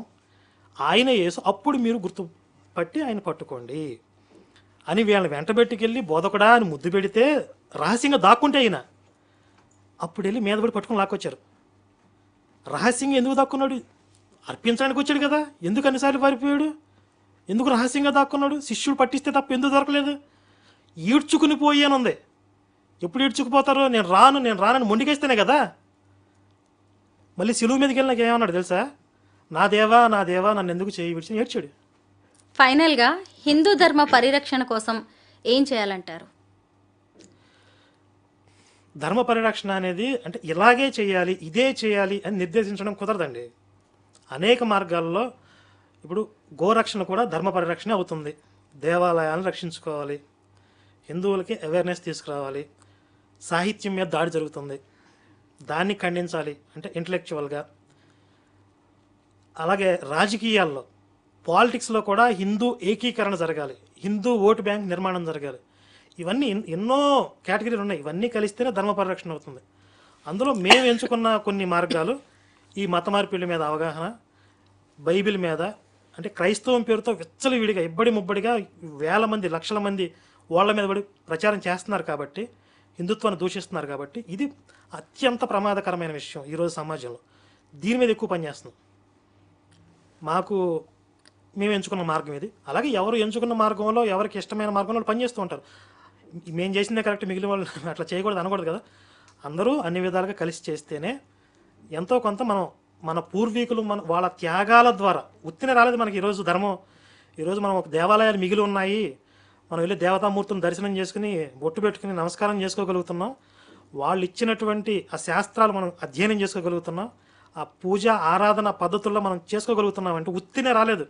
ఆయన యేసు, అప్పుడు మీరు గుర్తుపట్టి ఆయన పట్టుకోండి అని వీళ్ళని వెంట పెట్టుకెళ్ళి బోధకుడా అని ముద్దు పెడితే రహస్యంగా దాక్కుంటే అయినా అప్పుడు వెళ్ళి మీద పడి పట్టుకుని లాక్కొచ్చారు. రహస్యంగా ఎందుకు దాక్కున్నాడు? అర్పించడానికి వచ్చాడు కదా, ఎందుకు అన్నిసార్లు పారిపోయాడు? ఎందుకు రహస్యంగా దాక్కున్నాడు? శిష్యుడు పట్టిస్తే తప్ప ఎందుకు దొరకలేదు? ఈడ్చుకుని పోయి అని ఉంది. ఎప్పుడు ఈడ్చుకుపోతారో నేను రానని మొండికేస్తేనే కదా. మళ్ళీ సిలువు మీదకి వెళ్ళి నాకు ఏమన్నాడు తెలుసా? నా దేవా నన్ను ఎందుకు చేయి విడిచి ఏడ్చాడు. ఫైనల్గా హిందూ ధర్మ పరిరక్షణ కోసం ఏం చేయాలంటారు? ధర్మ పరిరక్షణ అనేది అంటే ఇలాగే చేయాలి, ఇదే చేయాలి అని నిర్దేశించడం కుదరదండి. అనేక మార్గాల్లో ఇప్పుడు గోరక్షణ కూడా ధర్మ పరిరక్షణ అవుతుంది. దేవాలయాలను రక్షించుకోవాలి, హిందువులకి అవేర్నెస్ తీసుకురావాలి, సాహిత్యం మీద దాడి జరుగుతుంది, దాన్ని ఖండించాలి అంటే ఇంటలెక్చువల్గా. అలాగే రాజకీయాల్లో, పాలిటిక్స్లో కూడా హిందూ ఏకీకరణ జరగాలి, హిందూ ఓటు బ్యాంక్ నిర్మాణం జరగాలి. ఇవన్నీ ఎన్నో కేటగిరీలు ఉన్నాయి. ఇవన్నీ కలిస్తేనే ధర్మ పరిరక్షణ అవుతుంది. అందులో మేము ఎంచుకున్న కొన్ని మార్గాలు ఈ మత మార్పిళ్ళ మీద అవగాహన, బైబిల్ మీద, అంటే క్రైస్తవం పేరుతో విచ్చలవిడిగా ఇబ్బడి ముబ్బడిగా వేల మంది లక్షల మంది వాళ్ళ మీద పడి ప్రచారం చేస్తున్నారు కాబట్టి, హిందుత్వాన్ని దూషిస్తున్నారు కాబట్టి ఇది అత్యంత ప్రమాదకరమైన విషయం ఈరోజు సమాజంలో. దీని మీద ఎక్కువ పనిచేస్తున్నాం. మేము ఎంచుకున్న మార్గం ఇది. అలాగే ఎవరు ఎంచుకున్న మార్గంలో ఎవరికి ఇష్టమైన మార్గంలో పనిచేస్తూ ఉంటారు. మేము చేసిందే కరెక్ట్, మిగిలిన వాళ్ళు అట్లా చేయకూడదు అనకూడదు కదా. అందరూ అన్ని విధాలుగా కలిసి చేస్తేనే ఎంతో కొంత మన పూర్వీకులు వాళ్ళ త్యాగాల ద్వారా ఉత్తిన రాలేదు మనకి ఈరోజు ధర్మం. ఈరోజు మనం ఒక దేవాలయాలు మిగిలి ఉన్నాయి, మనం వెళ్ళి దేవతామూర్తులను దర్శనం చేసుకుని బొట్టు పెట్టుకుని నమస్కారం చేసుకోగలుగుతున్నాం. వాళ్ళు ఇచ్చినటువంటి ఆ శాస్త్రాలు మనం అధ్యయనం చేసుకోగలుగుతున్నాం, ఆ పూజ ఆరాధన పద్ధతుల్లో మనం చేసుకోగలుగుతున్నాం అంటే ఉత్తినే రాలేదు.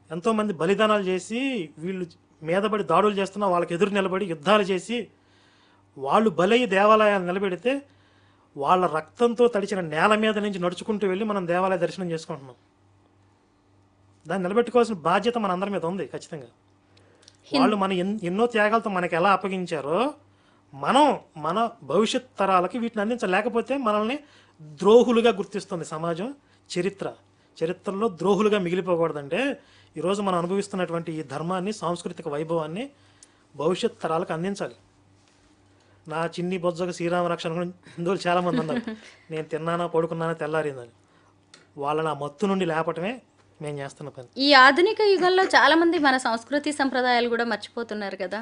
ఎంతోమంది బలిదానాలు చేసి వీళ్ళు మీదబడి దాడులు చేస్తున్నా వాళ్ళకి ఎదురు నిలబడి యుద్ధాలు చేసి వాళ్ళు బలయ్యి దేవాలయాలు నిలబెడితే వాళ్ళ రక్తంతో తడిచిన నేల మీద నుంచి నడుచుకుంటూ వెళ్ళి మనం దేవాలయ దర్శనం చేసుకుంటున్నాం. దాన్ని నిలబెట్టుకోవాల్సిన బాధ్యత మన అందరి మీద ఉంది ఖచ్చితంగా. వాళ్ళు మన ఎన్నో త్యాగాలతో మనకి ఎలా అప్పగించారో మనం మన భవిష్యత్ తరాలకి వీటిని అందించలేకపోతే మనల్ని ద్రోహులుగా గుర్తిస్తుంది సమాజం. చరిత్రలో ద్రోహులుగా మిగిలిపోకూడదంటే ఈరోజు మనం అనుభవిస్తున్నటువంటి ఈ ధర్మాన్ని, సాంస్కృతిక వైభవాన్ని భవిష్యత్ తరాలకు అందించాలి. నా చిన్ని బొజ్జకు శ్రీరామ రక్షణ హిందువులు చాలామంది ఉన్నారు, నేను తిన్నానా పడుకున్నానా తెల్లారిందని. వాళ్ళని ఆ మత్తు నుండి లేపటమే మేము చేస్తున్న పని. ఈ ఆధునిక యుగంలో చాలా మంది మన సంస్కృతి సంప్రదాయాలు కూడా మర్చిపోతున్నారు కదా,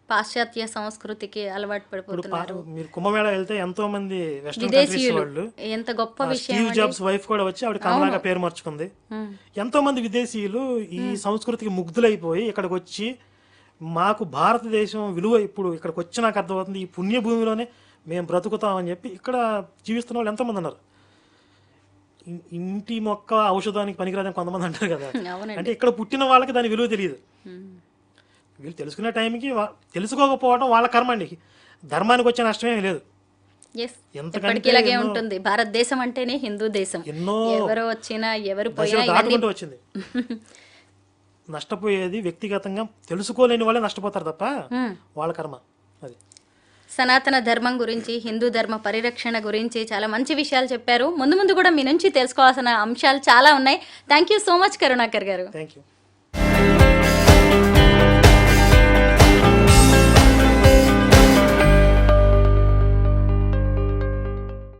పాశ్చాత్య సంస్కృతికి అలవాటు పడిపోతున్నారు. మీరు కుంభమేళా వెళ్తే ఎంతో మంది వెస్టర్న్ కంట్రీస్ వాళ్ళు, ఎంత గొప్ప విషయం. స్టీవ్ జాబ్స్ వైఫ్ కూడా వచ్చి ఆవిడ కమలాగా పేరు మార్చుకుంది. ఎంతో మంది విదేశీయులు ఈ సంస్కృతికి ముగ్ధులైపోయి ఇక్కడికి వచ్చి మాకు భారతదేశం విలువ ఇప్పుడు ఇక్కడికి వచ్చి నాకు అర్థమవుతుంది, ఈ పుణ్యభూమిలోనే మేము బ్రతుకుతామని చెప్పి ఇక్కడ జీవిస్తున్న వాళ్ళు ఎంతోమంది ఉన్నారు. ఇంటి మొక్క ఔషధానికి పనికిరాదని కొంతమంది అంటారు కదా, అవునండి. అంటే ఇక్కడ పుట్టిన వాళ్ళకి దాని విలువ తెలియదు. వీళ్ళు తెలుసుకునే టైంకి తెలుసుకోకపోవడం వాళ్ళ కర్మ అండి. ధర్మానికి వచ్చే నష్టమేమీ లేదు. ఎస్, ఎప్పటికీ ఇలాగే ఉంటుంది. భారతదేశం అంటేనే హిందూ దేశం. ఎన్నో ఎవరు వచ్చినా ఎవరు పోయినా దశలు దాటుకుంటూ వచ్చింది. నష్టపోయేది వ్యక్తిగతంగా తెలుసుకోలేని వాళ్ళే నష్టపోతారు తప్ప వాళ్ళ కర్మ అది. సనాతన ధర్మం గురించి, హిందూ ధర్మ పరిరక్షణ గురించి చాలా మంచి విషయాలు చెప్పారు. ముందు ముందు కూడా మీ నుంచి తెలుసుకోవాల్సిన అంశాలు చాలా ఉన్నాయి. Thank you so much Karunakar garu. Thank you.